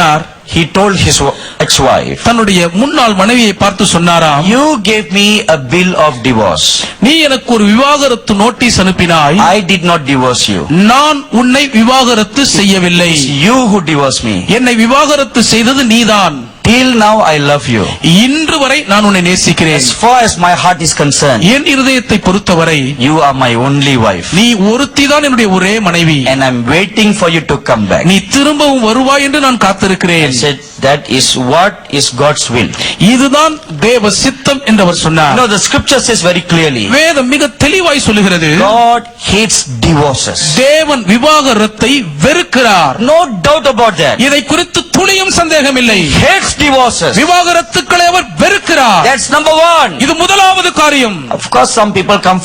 he told his ex-wife, தன்னுடைய முன்னாள் மனைவியை பார்த்து சொன்னாராம், you gave me a bill of divorce. நீ எனக்கு ஒரு விவாகரத்து notice அனுப்பினாய். I did not divorce you. நான் உன்னை விவாகரத்து செய்யவில்லை. It's you who divorced me. என்னை விவாகரத்து செய்தது நீதான். Till now I love you. இன்று வரை நான் உன்னை நேசிக்கிறேன். As far as my heart is concerned, என் இருதயத்தை பொறுத்தவரை you are my only wife. நீ ஒருத்திதான் என்னுடைய ஒரே மனைவி. And I'm waiting for you to come back. நீ திரும்பவும் வருவாய் என்று நான் I காத்திருக்கிறேன். said, that is what is God's will. இதுதான் தேவ சித்தம் என்று அவர் சொன்னார். No, the scripture says very clearly, வேதம் மிக தெளிவாய் சொல்லுகிறது, God hates divorces. தேவன் விவாகரத்தை வெறுக்கிறார். No doubt about that. இதை குறித்து துளியும் சந்தேகமில்லை. Hates divorces. விவாகரத்துக்களை our வெறுக்கிறார். That's number one. இது முதலாவது காரியம். Of course, some people come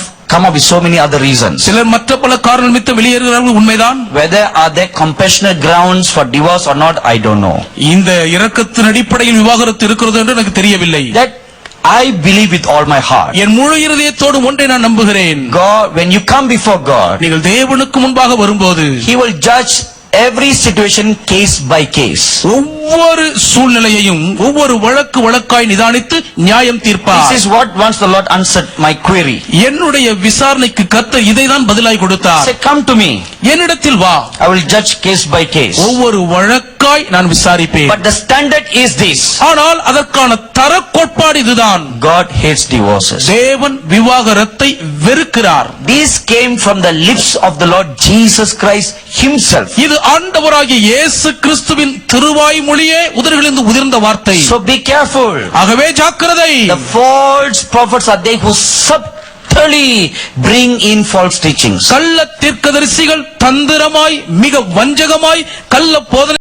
up with so many other reasons. சிலர் மற்ற பல காரணங்கள் நிமித்தம் வெளியேறுகிறார்கள், உண்மைதான். Whether are there compassionate grounds for divorce or not, I don't know. இந்த இரக்கத்தின் அடிப்படையில் விவாகரத்து இருக்கிறது என்று எனக்கு தெரியவில்லை. That I believe with all my heart. என் முழு இருதயத்தோடு ஒன்றை நான் நம்புகிறேன். God, when you come before God, நீங்கள் தேவனுக்கு முன்பாக வரும்போது He will judge every situation case by case. ஒவ்வொரு சூழ்நிலையையும் ஒவ்வொரு வழக்காய் நிதானித்து நியாயம் தீர்ப்பார். This is what once the Lord answered my query. என்னுடைய விசாரணைக்கு கர்த்தர் இதைதான் பதிலாய் கொடுத்தார். Say, come to me. என்னிடத்தில் வா, I will judge case by case. ஒவ்வொரு வழக்காய் நான் விசாரிப்பேன். But the standard is this. ஆனால் அதற்கான தர கோட்பாடு இதுதான். God hates divorces. தேவன் விவாகரத்தை வெறுக்கிறார். This came from the lips of the Lord Jesus Christ Himself. இது ஆண்டவராகிய இயேசு கிறிஸ்துவின் திருவாய் மொழியே உதடுகளிலிருந்து உதிர்ந்த வார்த்தை. So be careful. ஆகவே ஜாக்கிரதை. The false prophets are they who subtly bring in false teachings. கள்ள தீர்க்கதரிசிகள் தந்திரமாய் மிக வஞ்சகமாய் கள்ள போதனை